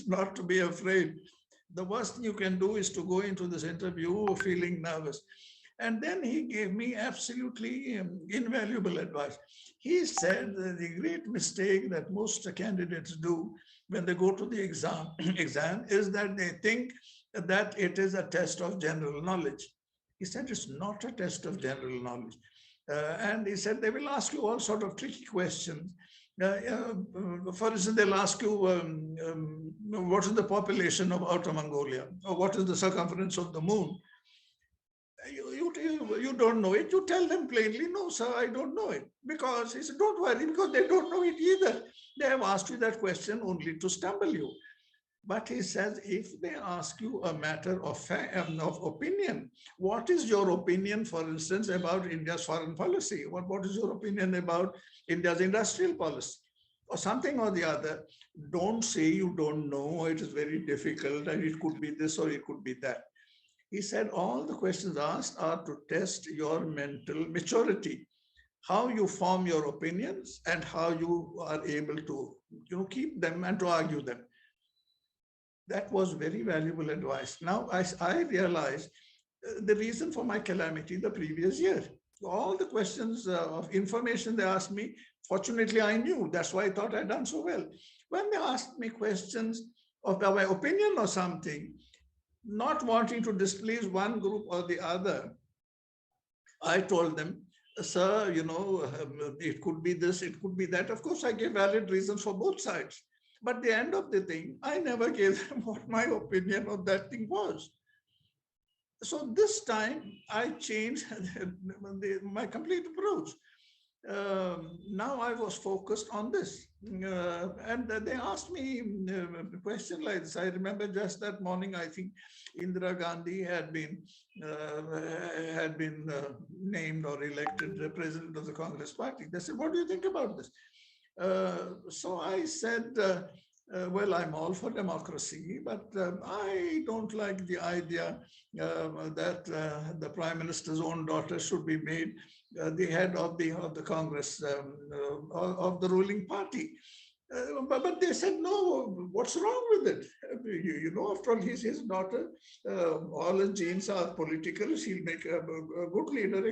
not to be afraid. The worst thing you can do is to go into this interview feeling nervous. And then he gave me absolutely invaluable advice. He said that the great mistake that most candidates do when they go to the exam is that they think that it is a test of general knowledge. He said it's not a test of general knowledge. And he said they will ask you all sort of tricky questions. For instance, they'll ask you, what is the population of Outer Mongolia? Or what is the circumference of the moon? You don't know it. You tell them plainly, no, sir, I don't know it. Because he said, don't worry, because they don't know it either. They have asked you that question only to stumble you. But he says, if they ask you a matter of opinion, what is your opinion, for instance, about India's foreign policy? What is your opinion about India's industrial policy? Or something or the other. Don't say you don't know, it is very difficult, and it could be this or it could be that. He said all the questions asked are to test your mental maturity, how you form your opinions and how you are able to keep them and to argue them. That was very valuable advice. Now I realized the reason for my calamity the previous year. All the questions of information they asked me, fortunately I knew. That's why I thought I'd done so well. When they asked me questions of my opinion or something, not wanting to displease one group or the other, I told them, sir, it could be this, it could be that. Of course, I gave valid reasons for both sides. But at the end of the thing, I never gave them what my opinion of that thing was. So this time I changed my complete approach. Now I was focused on this. And they asked me a question like this. I remember just that morning, I think Indira Gandhi had been named or elected the president of the Congress party. They said, what do you think about this? So I said, well, I'm all for democracy, but I don't like the idea that the prime minister's own daughter should be made the head of the Congress of the ruling party. But they said, no, what's wrong with it? After all, he's his daughter. All his genes are political. She'll make a good leader.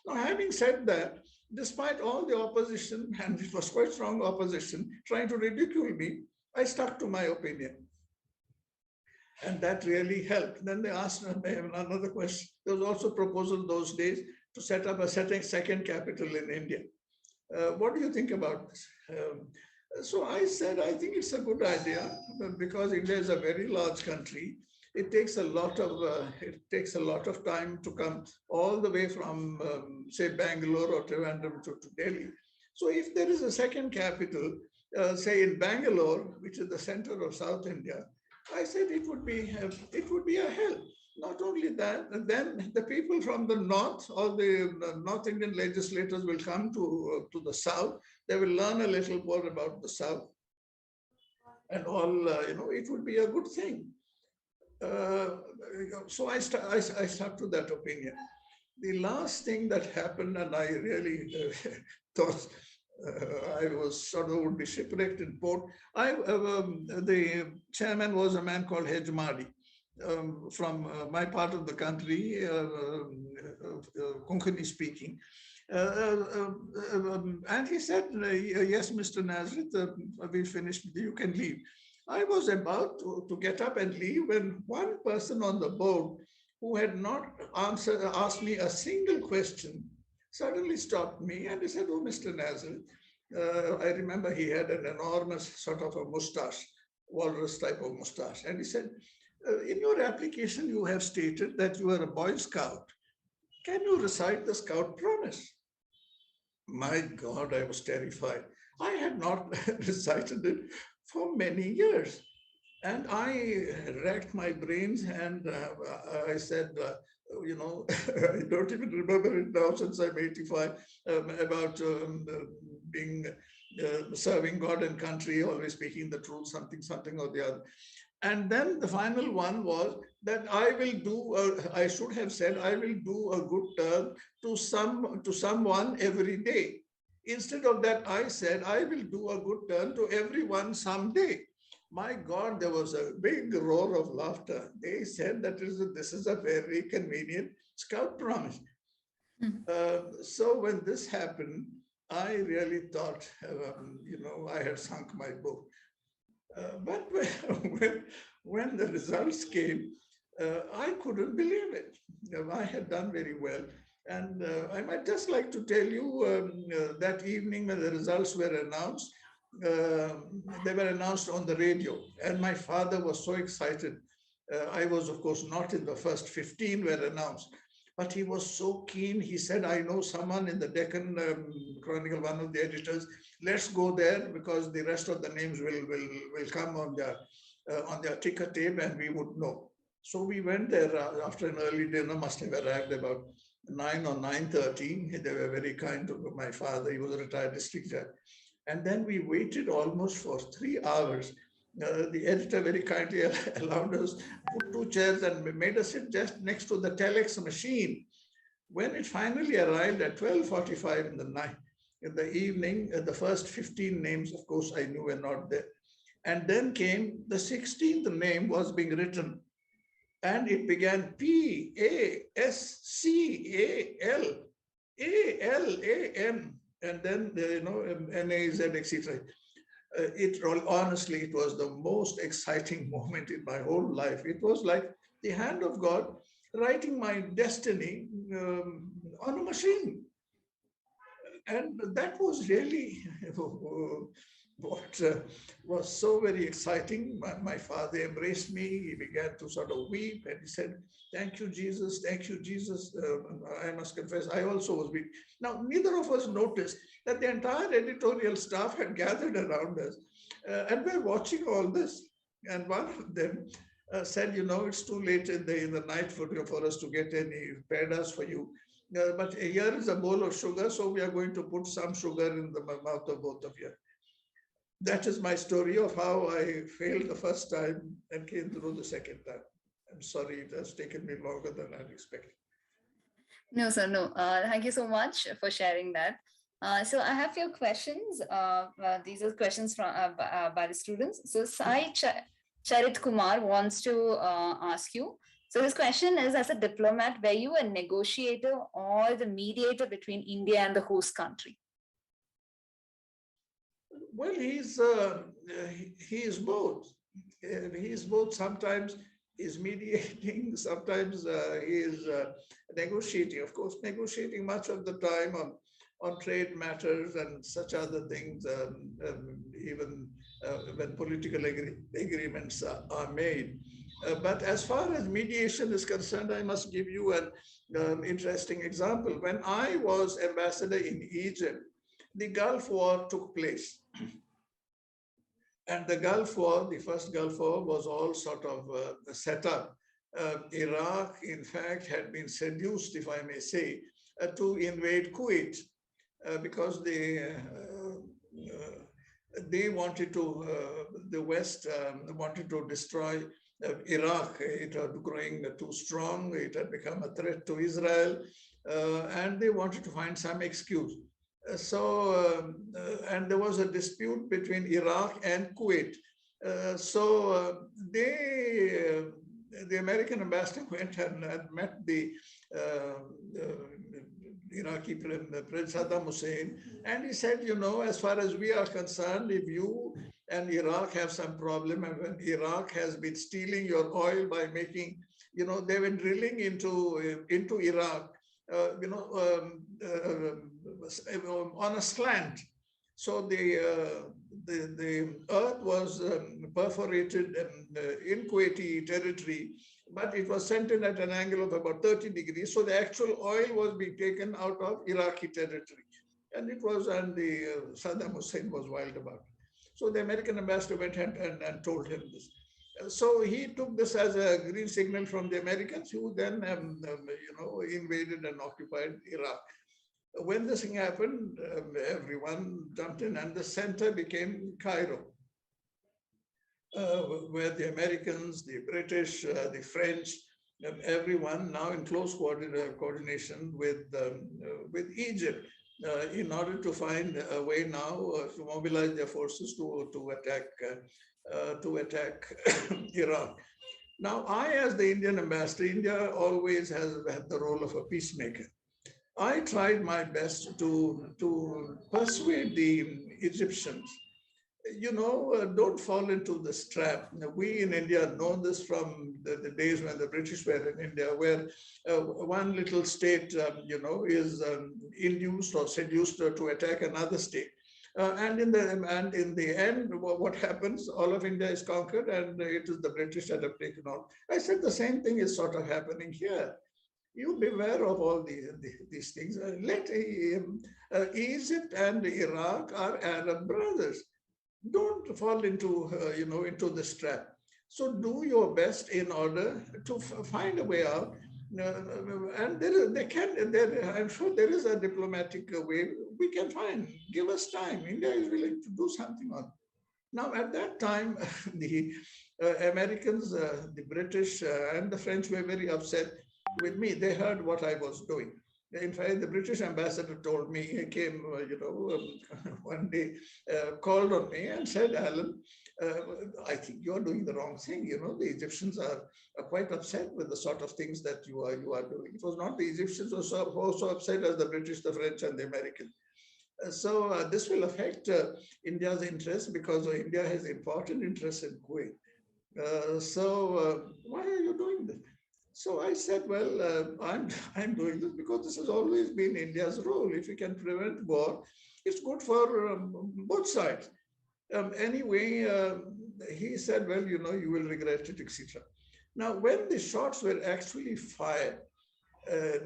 Now, having said that, despite all the opposition, and it was quite strong opposition, trying to ridicule me, I stuck to my opinion. And that really helped. Then they asked another question. There was also a proposal those days to set up a second capital in India. What do you think about this? So I said, I think it's a good idea because India is a very large country. It takes a lot of time to come all the way from, say, Bangalore or Trivandrum to Delhi. So if there is a second capital, say in Bangalore, which is the center of South India, I said it would be a help. Not only that, then the people from the north, all the North Indian legislators will come to the south. They will learn a little more about the south, and all. It would be a good thing. So I stuck to that opinion. The last thing that happened, and I really thought I was sort of would be shipwrecked in port. The chairman was a man called Hejmadi. From my part of the country, Konkani speaking. And he said, yes, Mr. Nazareth, we finished, you can leave. I was about to get up and leave when one person on the board who had not asked me a single question suddenly stopped me and he said, oh, Mr. Nazareth, I remember he had an enormous sort of a mustache, walrus type of mustache. And he said, in your application, you have stated that you are a Boy Scout. Can you recite the Scout promise? My God, I was terrified. I had not recited it for many years. And I racked my brains and I said, I don't even remember it now since I'm 85, about being serving God and country, always speaking the truth, something or the other. And then the final one was that I should have said, I will do a good turn to someone every day. Instead of that, I said, I will do a good turn to everyone someday. My God, there was a big roar of laughter. They said that this is a very convenient Scout promise. So when this happened, I really thought, I had sunk my boat. But when the results came, I couldn't believe it. I had done very well. And I might just like to tell you that evening when the results were announced, they were announced on the radio. And my father was so excited. I was, of course, not in the first 15 were announced. But he was so keen. He said, I know someone in the Deccan Chronicle, one of the editors. Let's go there because the rest of the names will come on there. on their ticker tape and we would know. So we went there after an early dinner, must have arrived about 9 or 9:30. They were very kind to my father. He was a retired district judge. And then we waited almost for 3 hours. The editor very kindly allowed us, put 2 chairs and made us sit just next to the telex machine. When it finally arrived at 12:45 in the night, in the evening, the first 15 names, of course, I knew were not there. And then came the 16th name was being written. And it began PASCALALAN, and then NAZ, etc. Honestly, it was the most exciting moment in my whole life. It was like the hand of God writing my destiny on a machine. And that was really what was so very exciting. My father embraced me. He began to sort of weep and he said, "Thank you, Jesus. Thank you, Jesus." I must confess, I also was weeping. Now, neither of us noticed that the entire editorial staff had gathered around us and we're watching all this. And one of them said, "It's too late in the night for us to get any pedas for you. But here is a bowl of sugar, so we are going to put some sugar in the mouth of both of you." That is my story of how I failed the first time and came through the second time. I'm sorry, it has taken me longer than I expected. No, sir, no. Thank you so much for sharing that. So I have few questions. These are questions from by the students. So Sai Charit Kumar wants to ask you. So his question is, as a diplomat, were you a negotiator or the mediator between India and the host country? Well, he is both. He is both. Sometimes he's mediating, sometimes he is negotiating. Of course, negotiating much of the time on trade matters and such other things, even when political agreements are made. But as far as mediation is concerned, I must give you an interesting example. When I was ambassador in Egypt, the Gulf War took place. And the Gulf War, the first Gulf War, was all sort of set up. Iraq, in fact, had been seduced, if I may say, to invade Kuwait because they wanted to, the West wanted to destroy Iraq. It was growing too strong. It had become a threat to Israel, and they wanted to find some excuse. And there was a dispute between Iraq and Kuwait. The American ambassador went and met the Iraqi Prince Saddam Hussein, and he said, as far as we are concerned, if you and Iraq have some problem, and when Iraq has been stealing your oil by making, they've been drilling into Iraq, on a slant. So the earth was perforated in Kuwaiti territory, but it was sent in at an angle of about 30 degrees. So the actual oil was being taken out of Iraqi territory. And Saddam Hussein was wild about it. So the American ambassador went and told him this. So he took this as a green signal from the Americans, who then, invaded and occupied Iraq. When this thing happened, everyone jumped in, and the center became Cairo, where the Americans, the British, the French, everyone now in close coordination with Egypt, in order to find a way now to mobilize their forces to attack Iraq. Now, I, as the Indian ambassador, India always has had the role of a peacemaker. I tried my best to persuade the Egyptians, don't fall into this trap. We in India know this from the days when the British were in India, where one little state, is induced or seduced to attack another state. And in the end, what happens? All of India is conquered, and it is the British that have taken on. I said the same thing is sort of happening here. You beware of all these things. Egypt and Iraq are Arab brothers. Don't fall into into this trap. So do your best in order to find a way out. And I'm sure there is a diplomatic way we can find. Give us time. India is willing to do something on it. Now, at that time, the Americans, the British, and the French were very upset with me. They heard what I was doing. In fact, the British ambassador told me, he came, one day, called on me and said, Alan, I think you are doing the wrong thing. The Egyptians are quite upset with the sort of things that you are doing. It was not the Egyptians who were also upset as the British, the French, and the Americans. So this will affect India's interest because India has important interests in Kuwait. So why are you doing this? So I said, well, I'm doing this because this has always been India's role. If we can prevent war, it's good for both sides. Anyway, he said, well, you will regret it, etc. Now, when the shots were actually fired,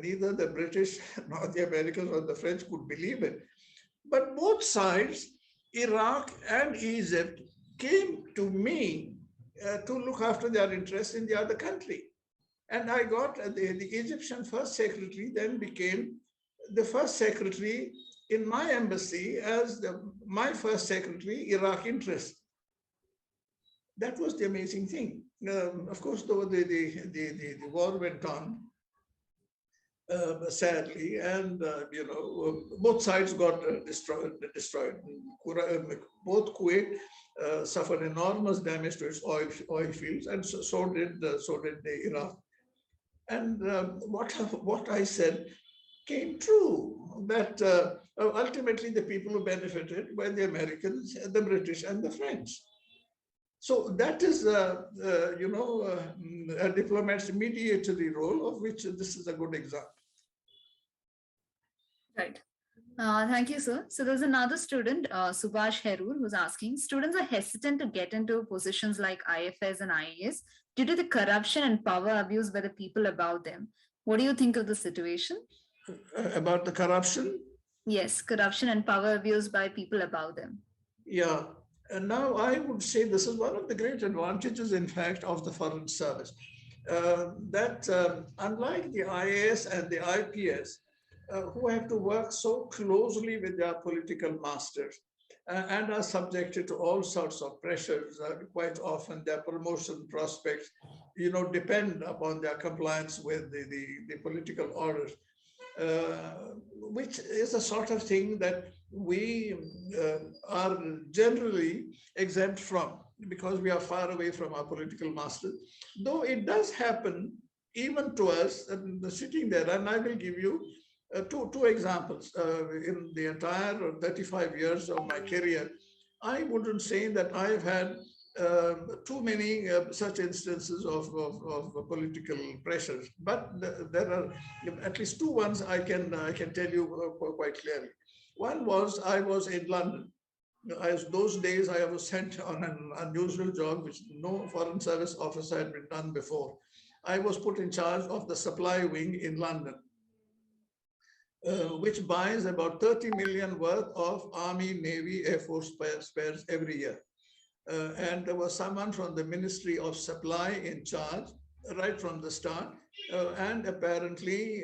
neither the British nor the Americans or the French could believe it. But both sides, Iraq and Egypt, came to me to look after their interests in the other country. And I got the Egyptian first secretary, then became the first secretary in my embassy as my first secretary, Iraq interest. That was the amazing thing. Of course, though the war went on, sadly, and both sides got destroyed. Both Kuwait suffered enormous damage to its oil fields, and so did the Iraq. And what I said came true, that ultimately the people who benefited were the Americans, the British, and the French. So that is, a diplomat's mediatory role, of which this is a good example. Right. Thank you, sir. So there's another student, Subhash Herur, who's asking, students are hesitant to get into positions like IFS and IAS due to the corruption and power abuse by the people above them. What do you think of the situation? About the corruption? Yes, corruption and power abuse by people above them. Yeah. And now I would say this is one of the great advantages, in fact, of the Foreign Service. That unlike the IAS and the IPS, who have to work so closely with their political masters and are subjected to all sorts of pressures, quite often their promotion prospects, depend upon their compliance with the political orders. Which is a sort of thing that we are generally exempt from because we are far away from our political masters. Though it does happen even to us, sitting there, and I will give you two examples. In the entire 35 years of my career, I wouldn't say that I've had too many such instances of political pressures, but there are at least two ones I can tell you quite clearly. One was I was in London. As those days I was sent on an unusual job which no Foreign Service officer had been done before. I was put in charge of the supply wing in London, which buys about 30 million worth of Army, Navy, Air Force spares every year. And there was someone from the Ministry of Supply in charge right from the start, and apparently,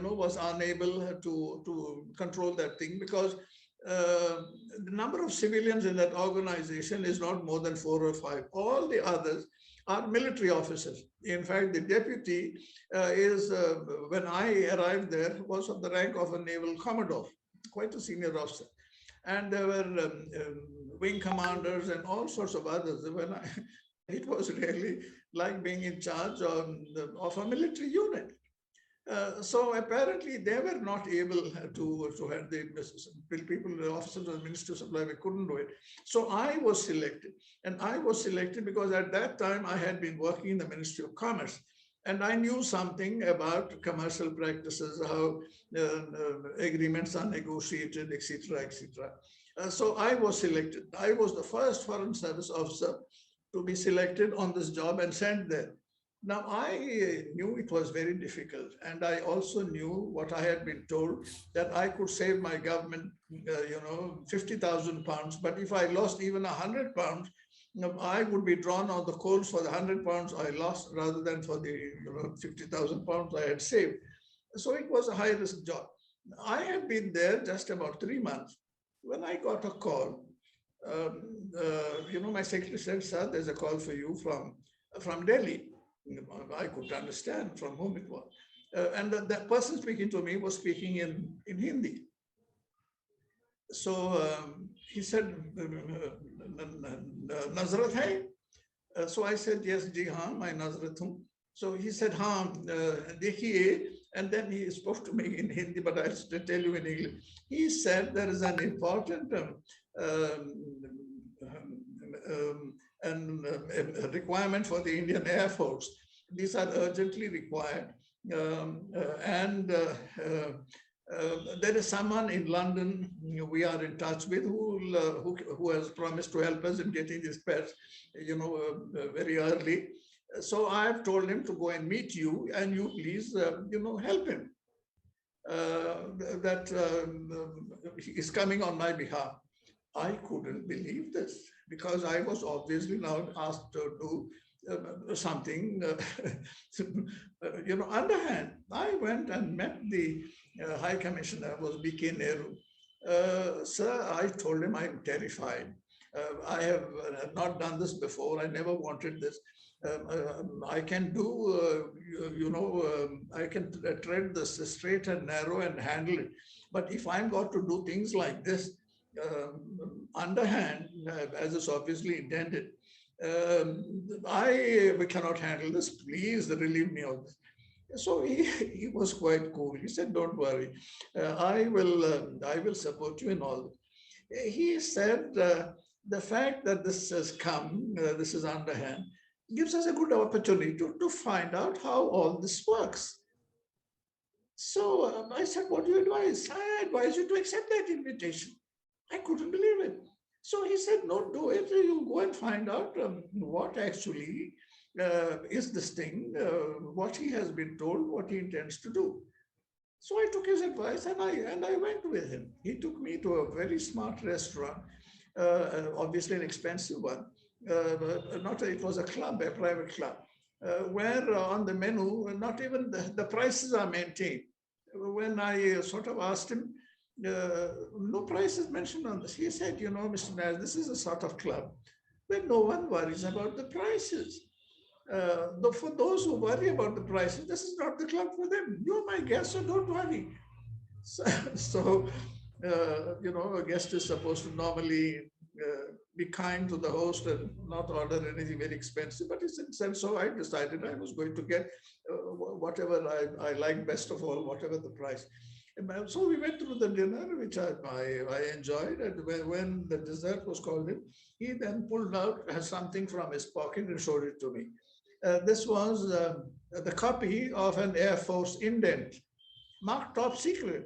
was unable to control that thing because the number of civilians in that organization is not more than 4 or 5. All the others are military officers. In fact, the deputy when I arrived there, was of the rank of a naval commodore, quite a senior officer. And there were wing commanders and all sorts of others. It was really like being in charge of a military unit. So apparently they were not able to have the people, the officers of the Ministry of Supply, we couldn't do it. So I was selected, and I was selected because at that time I had been working in the Ministry of Commerce. And I knew something about commercial practices, how agreements are negotiated, etc., etc. So I was selected. I was the first Foreign Service officer to be selected on this job and sent there. Now, I knew it was very difficult, and I also knew what I had been told, that I could save my government, 50,000 pounds, but if I lost even 100 pounds, I would be drawn on the coals for the 100 pounds I lost rather than for the 50,000 pounds I had saved. So it was a high risk job. I had been there just about 3 months when I got a call. My secretary said, "Sir, there's a call for you from Delhi." I could understand from whom it was. And that person speaking to me was speaking in Hindi. So he said, "Nazareth hai?" So I said, "Yes, ji haan, मैं Nazareth हूँ." So he said, "हाँ, देखिए," and then he spoke to me in Hindi, but I'll tell you in English. He said there is an important requirement for the Indian Air Force. These are urgently required. There is someone in London we are in touch with who has promised to help us in getting these pairs, very early. So I've told him to go and meet you, and you please, help him. That is coming on my behalf. I couldn't believe this because I was obviously now asked to do something, underhand. I went and met the High Commissioner, was B.K. Nehru. Sir, I told him I'm terrified. I have not done this before. I never wanted this. I can do, I can tread this straight and narrow and handle it. But if I'm got to do things like this, underhand, as is obviously intended, we cannot handle this. Please relieve me of this. So he was quite cool. He said, "Don't worry, I will support you in all." He said, the fact that this has come, this is underhand, gives us a good opportunity to find out how all this works. So I said, "What do you advise?" "I advise you to accept that invitation." I couldn't believe it. So he said, "No, do it. You go and find out what actually is this thing, what he has been told, what he intends to do." So I took his advice and I went with him. He took me to a very smart restaurant, obviously an expensive one. It was a club, a private club, where on the menu, not even the prices are maintained. When I sort of asked him, no price is mentioned on this. He said, "Mr. Naz, this is a sort of club where no one worries about the prices. For those who worry about the prices, this is not the club for them. You're my guest, so don't worry." So a guest is supposed to normally be kind to the host and not order anything very expensive. But so I decided I was going to get whatever I liked best of all, whatever the price. So we went through the dinner, which I enjoyed. And when the dessert was called in, he then pulled out something from his pocket and showed it to me. This was the copy of an Air Force indent, marked top secret.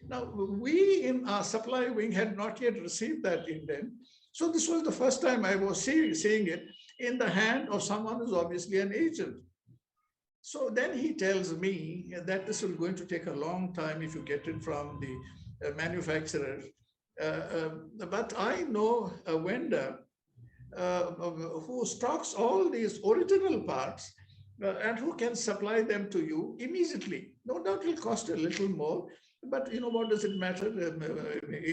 Now, we in our supply wing had not yet received that indent. So this was the first time I was seeing it in the hand of someone who's obviously an agent. So then he tells me that this is going to take a long time if you get it from the manufacturer. But I know a vendor who stocks all these original parts and who can supply them to you immediately. No doubt it'll cost a little more, but what does it matter?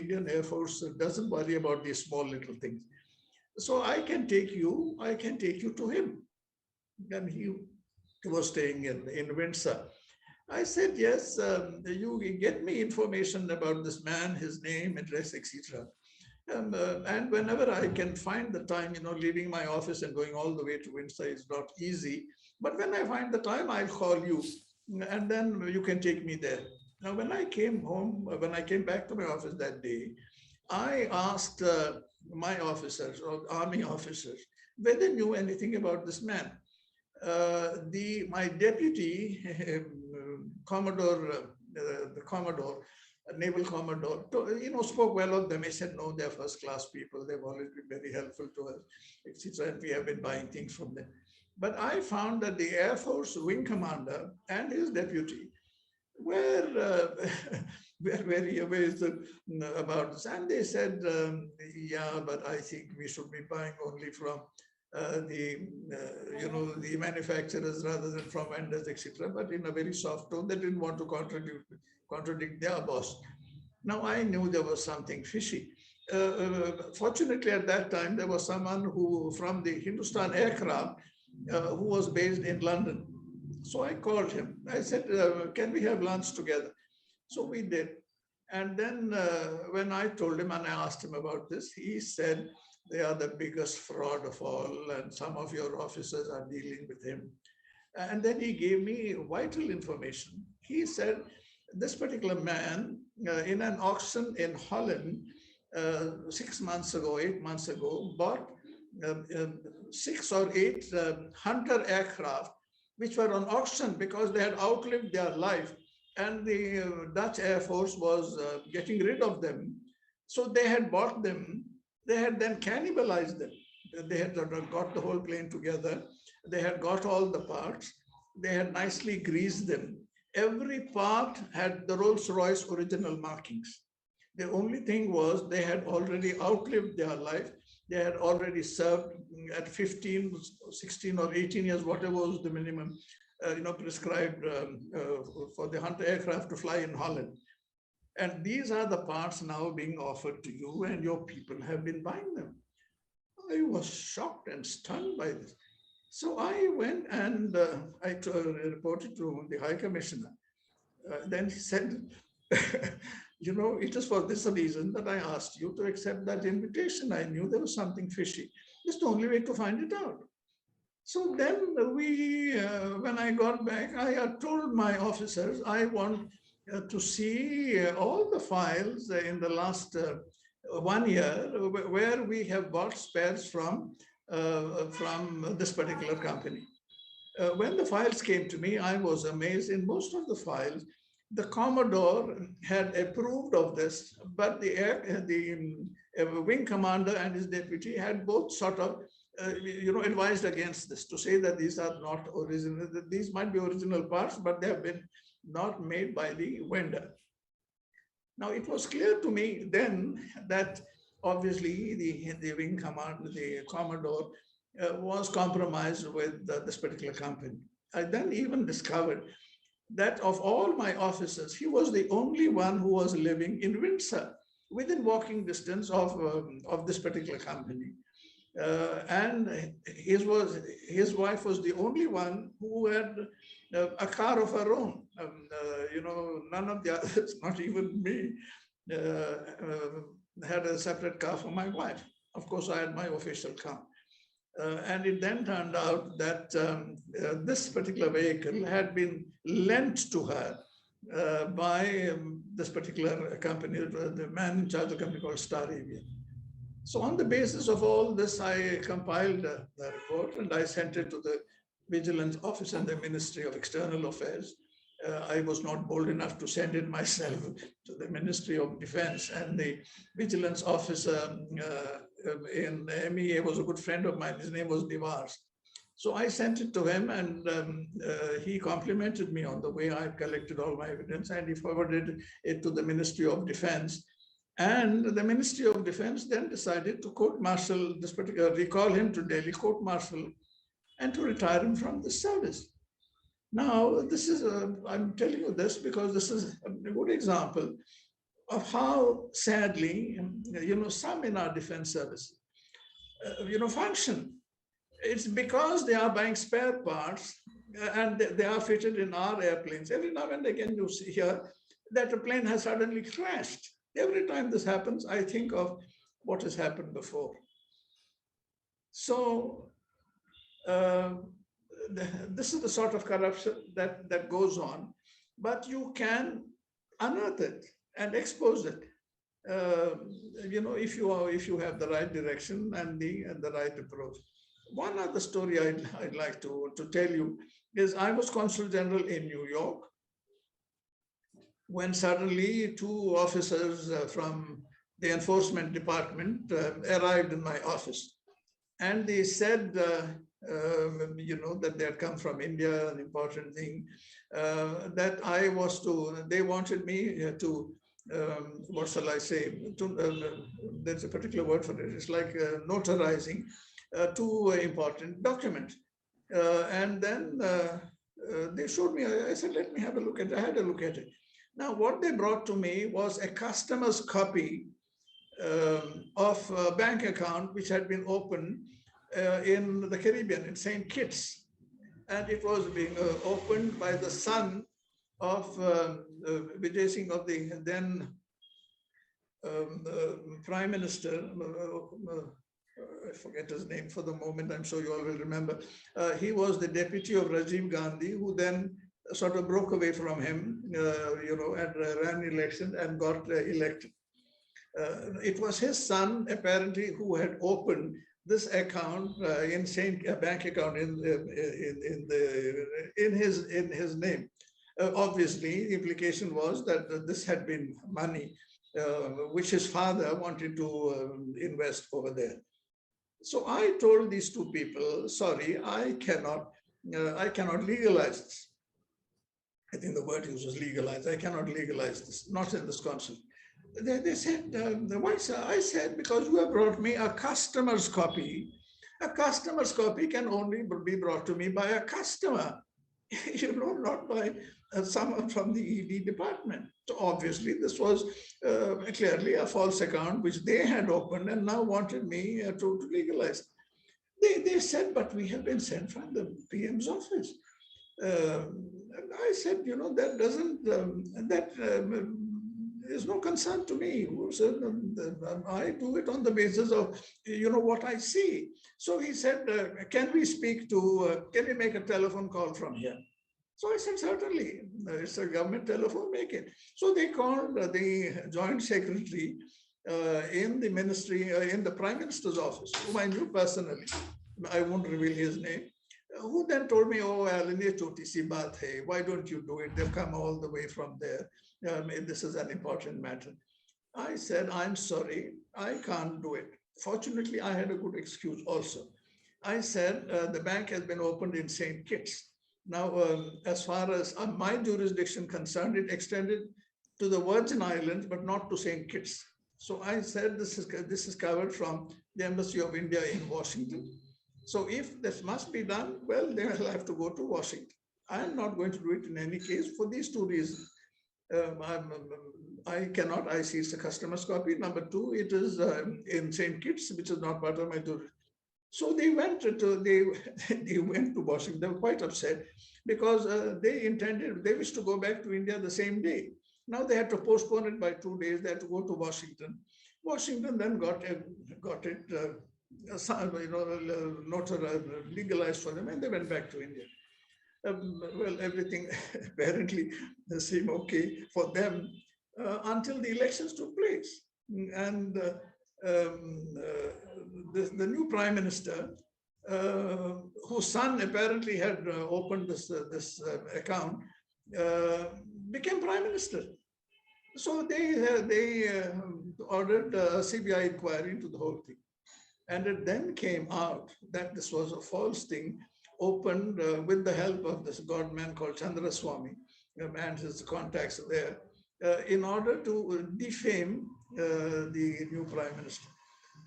Indian Air Force doesn't worry about these small little things. So I can take you to him. And he was staying in Windsor. I said, "Yes, you get me information about this man, his name, address, etc. And whenever I can find the time, leaving my office and going all the way to Windsor is not easy. But when I find the time, I'll call you, and then you can take me there." Now, when I came back to my office that day, I asked my officers, or army officers, whether they knew anything about this man. My deputy, naval commodore, spoke well of them. He said, "No, they're first-class people. They've always been very helpful to us, etc. And we have been buying things from them." But I found that the Air Force wing commander and his deputy were we are very amazed about this. And they said, yeah, but I think we should be buying only from the manufacturers rather than from vendors, etc. But in a very soft tone, they didn't want to contradict their boss. Now I knew there was something fishy. Fortunately, at that time, there was someone who from the Hindustan Aircraft who was based in London. So I called him. I said, can we have lunch together? So we did. And then when I told him and I asked him about this, he said, they are the biggest fraud of all, and some of your officers are dealing with him. And then he gave me vital information. He said, this particular man in an auction in Holland 6 months ago, 8 months ago, bought 6 or 8 Hunter aircraft, which were on auction because they had outlived their life. And the Dutch Air Force was getting rid of them. So they had bought them. They had then cannibalized them. They had got the whole plane together. They had got all the parts. They had nicely greased them. Every part had the Rolls-Royce original markings. The only thing was they had already outlived their life. They had already served at 15, 16 or 18 years, whatever was the minimum prescribed for the Hunter aircraft to fly in Holland. And these are the parts now being offered to you, and your people have been buying them. I was shocked and stunned by this. So I went and I reported to the High Commissioner. Then he said, it is for this reason that I asked you to accept that invitation. I knew there was something fishy. It's the only way to find it out. So then when I got back, I had told my officers, I want to see all the files in the last 1 year where we have bought spares from this particular company. When the files came to me, I was amazed. In most of the files, the Commodore had approved of this, but the wing commander and his deputy had both sort of advised against this, to say that these are not original, that these might be original parts, but they have been not made by the vendor. Now, it was clear to me then that obviously the wing commander, the Commodore, was compromised with this particular company. I then even discovered that of all my officers, he was the only one who was living in Windsor, within walking distance of this particular company. And his wife was the only one who had a car of her own. None of the others, not even me, had a separate car for my wife. Of course, I had my official car. And it then turned out that this particular vehicle had been lent to her by this particular company, the man in charge of the company called Star Avian. So on the basis of all this, I compiled the report and I sent it to the Vigilance Office and the Ministry of External Affairs. I was not bold enough to send it myself to the Ministry of Defense, and the Vigilance Officer in MEA was a good friend of mine. His name was Divars. So I sent it to him, and he complimented me on the way I collected all my evidence, and he forwarded it to the Ministry of Defense. And the Ministry of Defense then decided to court-martial this particular, recall him to Delhi, court-martial, and to retire him from the service. Now, this is, I'm telling you this because this is a good example of how sadly, some in our defense service, function. It's because they are buying spare parts and they are fitted in our airplanes. Every now and again you see here that a plane has suddenly crashed. Every time this happens, I think of what has happened before. So this is the sort of corruption that goes on, but you can unearth it and expose it. If you have the right direction and the right approach. One other story I'd like to tell you is I was Consul General in New York when suddenly 2 officers from the enforcement department arrived in my office, and they said, that they had come from India, an important thing, that they wanted me to what shall I say? There's a particular word for it. It's like notarizing two important documents. And then they showed me, I said, let me have a look at it. I had a look at it. Now, what they brought to me was a customer's copy of a bank account which had been opened in the Caribbean, in St. Kitts. And it was being opened by the son of Vijay Singh, of the then Prime Minister. I forget his name for the moment, I'm sure you all will remember. He was the deputy of Rajiv Gandhi, who then sort of broke away from him, and ran election and got elected. It was his son, apparently, who had opened this account in bank account in his name. Obviously, the implication was that this had been money which his father wanted to invest over there. So I told these two people, sorry, I cannot legalize this. I think the word used was legalize. I cannot legalize this, not in this council. They said, why, sir? I said, because you have brought me a customer's copy. A customer's copy can only be brought to me by a customer, not by someone from the ED department. So obviously this was clearly a false account which they had opened and now wanted me to legalize. They said, but we have been sent from the PM's office. I said, that doesn't, is no concern to me. So, I do it on the basis of, what I see. So he said, can we speak to, can we make a telephone call from here? So I said, certainly, it's a government telephone, make it. So they called the joint secretary in the ministry, in the Prime Minister's office, whom I knew personally. I won't reveal his name. Who then told me, oh, Alan, ye choti si baat hai. Why don't you do it? They've come all the way from there. This is an important matter. I said, I'm sorry, I can't do it. Fortunately, I had a good excuse also. I said, the bank has been opened in St. Kitts. Now, as far as my jurisdiction concerned, it extended to the Virgin Islands, but not to St. Kitts. So I said, this is covered from the Embassy of India in Washington. So if this must be done, well, they will have to go to Washington. I'm not going to do it in any case for these two reasons. I cannot, I see it's a customer's copy. Number two, it is in St. Kitts, which is not part of my jurisdiction. So they went to Washington. They were quite upset because they wished to go back to India the same day. Now they had to postpone it by 2 days. They had to go to Washington. Washington then got it legalized for them, and they went back to India. Well, everything apparently seemed okay for them until the elections took place. And the new Prime Minister, whose son apparently had opened this account, became Prime Minister. So they ordered a CBI inquiry into the whole thing. And it then came out that this was a false thing, opened with the help of this godman called Chandraswamy and his contacts there, in order to defame the new Prime Minister.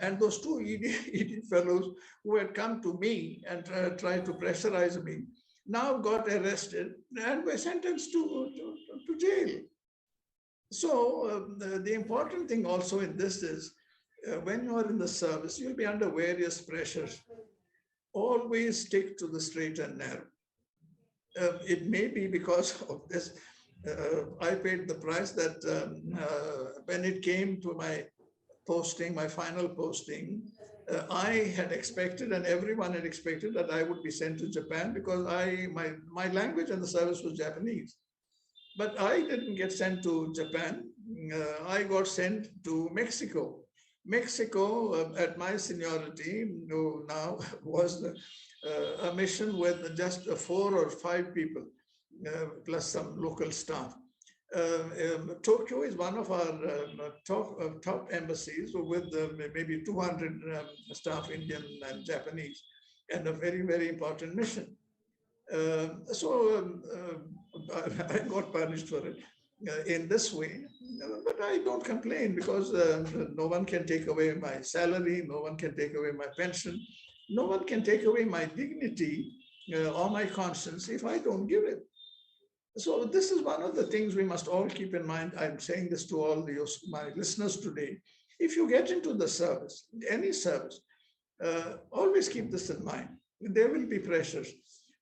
And those two ED fellows who had come to me and tried to pressurize me now got arrested and were sentenced to jail. So the important thing also in this is, when you are in the service, you'll be under various pressures. Always stick to the straight and narrow. It may be because of this, I paid the price that when it came to my posting, my final posting, I had expected, and everyone had expected, that I would be sent to Japan because my language and the service was Japanese. But I didn't get sent to Japan. I got sent to Mexico. Mexico, at my seniority, now was a mission with just 4 or 5 people, plus some local staff. Tokyo is one of our top embassies with maybe 200 staff, Indian and Japanese, and a very, very important mission. So I got punished for it. in this way. But I don't complain because no one can take away my salary, no one can take away my pension, no one can take away my dignity or my conscience if I don't give it. So this is one of the things we must all keep in mind. I'm saying this to all my listeners today. If you get into the service, any service, always keep this in mind. There will be pressures,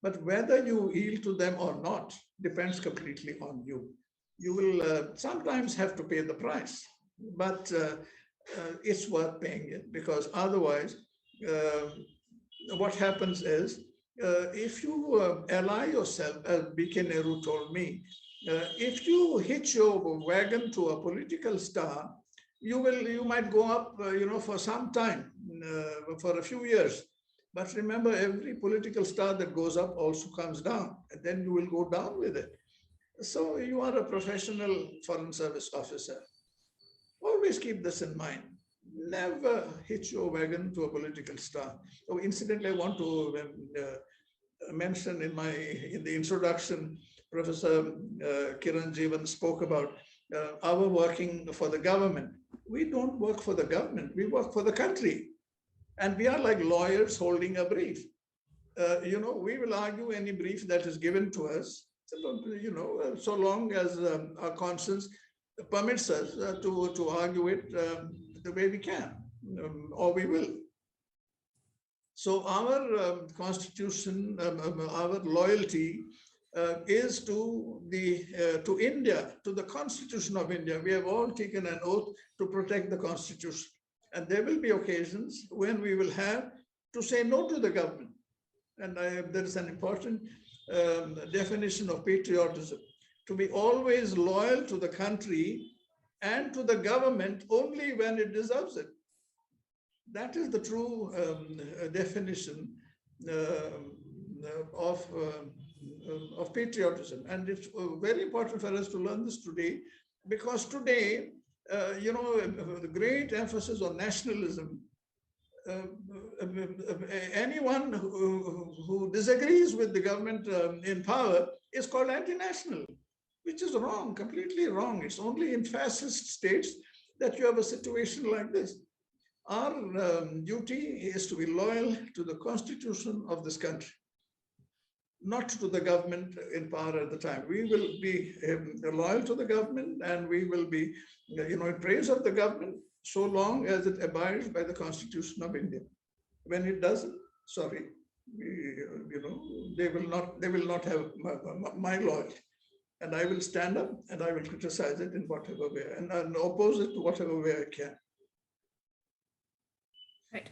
but whether you yield to them or not depends completely on you. You will sometimes have to pay the price, but it's worth paying it, because otherwise what happens is, if you ally yourself, as B.K. Nehru told me, if you hitch your wagon to a political star, you might go up, for some time, for a few years. But remember, every political star that goes up also comes down, and then you will go down with it. So you are a professional Foreign Service officer. Always keep this in mind. Never hitch your wagon to a political star. Oh, incidentally, I want to mention in the introduction, Professor Kiran Jeevan spoke about our working for the government. We don't work for the government, we work for the country. And we are like lawyers holding a brief. We will argue any brief that is given to us, so long as our conscience permits us to argue it the way we can, or we will. So our constitution, our loyalty is to India, to the Constitution of India. We have all taken an oath to protect the Constitution. And there will be occasions when we will have to say no to the government. And there is an important definition of patriotism: to be always loyal to the country and to the government only when it deserves it. That is the true definition of patriotism. And it's very important for us to learn this today, because today, the great emphasis on nationalism. Anyone who disagrees with the government in power is called anti-national, which is wrong, completely wrong. It's only in fascist states that you have a situation like this. Our duty is to be loyal to the Constitution of this country, not to the government in power at the time. We will be loyal to the government, and we will be, in praise of the government, so long as it abides by the Constitution of India. When it doesn't, sorry, they will not have my loyalty. And I will stand up and I will criticize it in whatever way, and oppose it to whatever way I can. Right.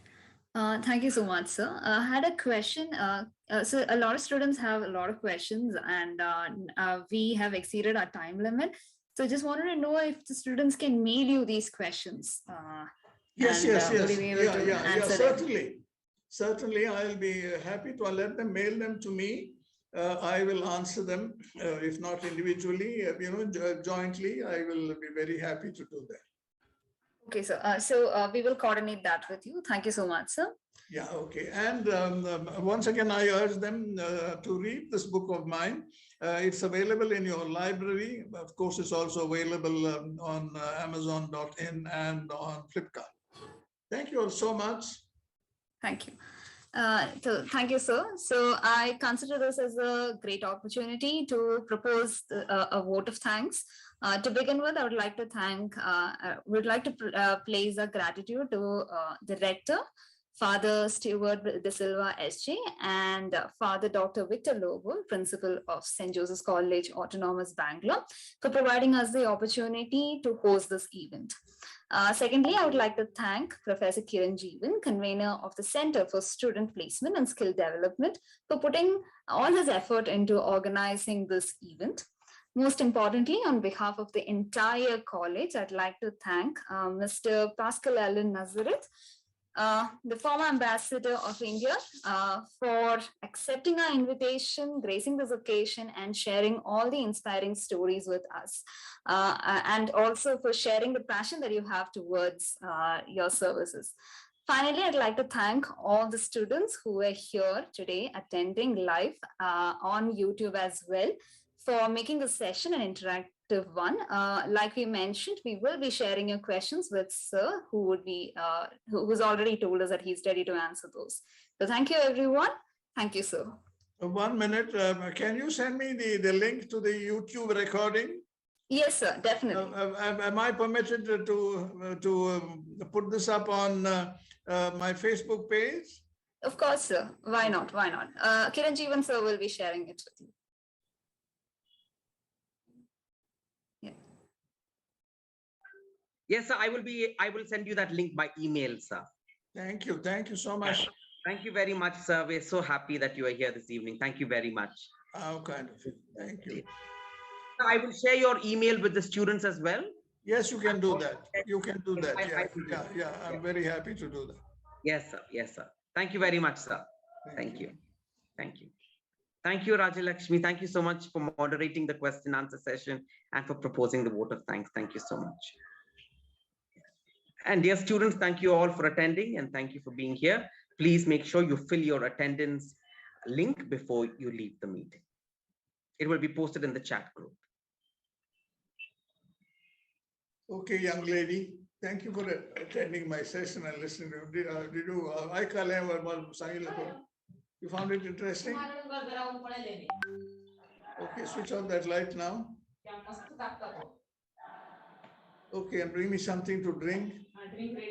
Thank you so much, sir. I had a question. So a lot of students have a lot of questions, and we have exceeded our time limit. So I just wanted to know if the students can mail you these questions. Yes. Certainly. Certainly, I'll be happy to let them mail them to me. I will answer them, if not individually, jointly. I will be very happy to do that. Okay, so we will coordinate that with you. Thank you so much, sir. Yeah, okay. And once again, I urge them to read this book of mine. It's available in your library. Of course, it's also available on Amazon.in and on Flipkart. Thank you all so much. Thank you. So thank you, sir. So I consider this as a great opportunity to propose a vote of thanks. To begin with, I would like to place our gratitude to the rector, Father Stewart De Silva, SJ, and Father Dr. Victor Lobo, Principal of St. Joseph's College, Autonomous, Bangalore, for providing us the opportunity to host this event. Secondly, I would like to thank Professor Kiran Jeevan, convener of the Center for Student Placement and Skill Development, for putting all his effort into organizing this event. Most importantly, on behalf of the entire college, I'd like to thank Mr. Pascal Allen Nazareth, the former ambassador of India, for accepting our invitation, gracing this occasion, and sharing all the inspiring stories with us, and also for sharing the passion that you have towards your services. Finally, I'd like to thank all the students who were here today attending live on YouTube as well, for making the session an interactive interactive one. Like we mentioned, we will be sharing your questions with Sir, who would be who's already told us that he's ready to answer those. So thank you, everyone. Thank you, Sir. 1 minute. Can you send me the link to the YouTube recording? Yes, sir. Definitely. Am I permitted to put this up on my Facebook page? Of course, sir. Why not? Why not? Kiranjeevan sir will be sharing it with you. Yes, sir. I will send you that link by email, sir. Thank you. Thank you so much. Thank you very much, sir. We're so happy that you are here this evening. Thank you very much. How kind of you. Thank you. I will share your email with the students as well. Yes, you can do that. You can do that. I Yeah. I'm very happy to do that. Yes, sir. Yes, sir. Thank you very much, sir. Thank you. Thank you. Thank you, Rajalakshmi. Thank you so much for moderating the question answer session and for proposing the vote of thanks. Thank you so much. And dear students, thank you all for attending and thank you for being here. Please make sure you fill your attendance link before you leave the meeting. It will be posted in the chat group. Okay, young lady. Thank you for attending my session and listening to it. Did you? I You found it interesting? Okay, switch on that light now. Okay, and bring me something to drink.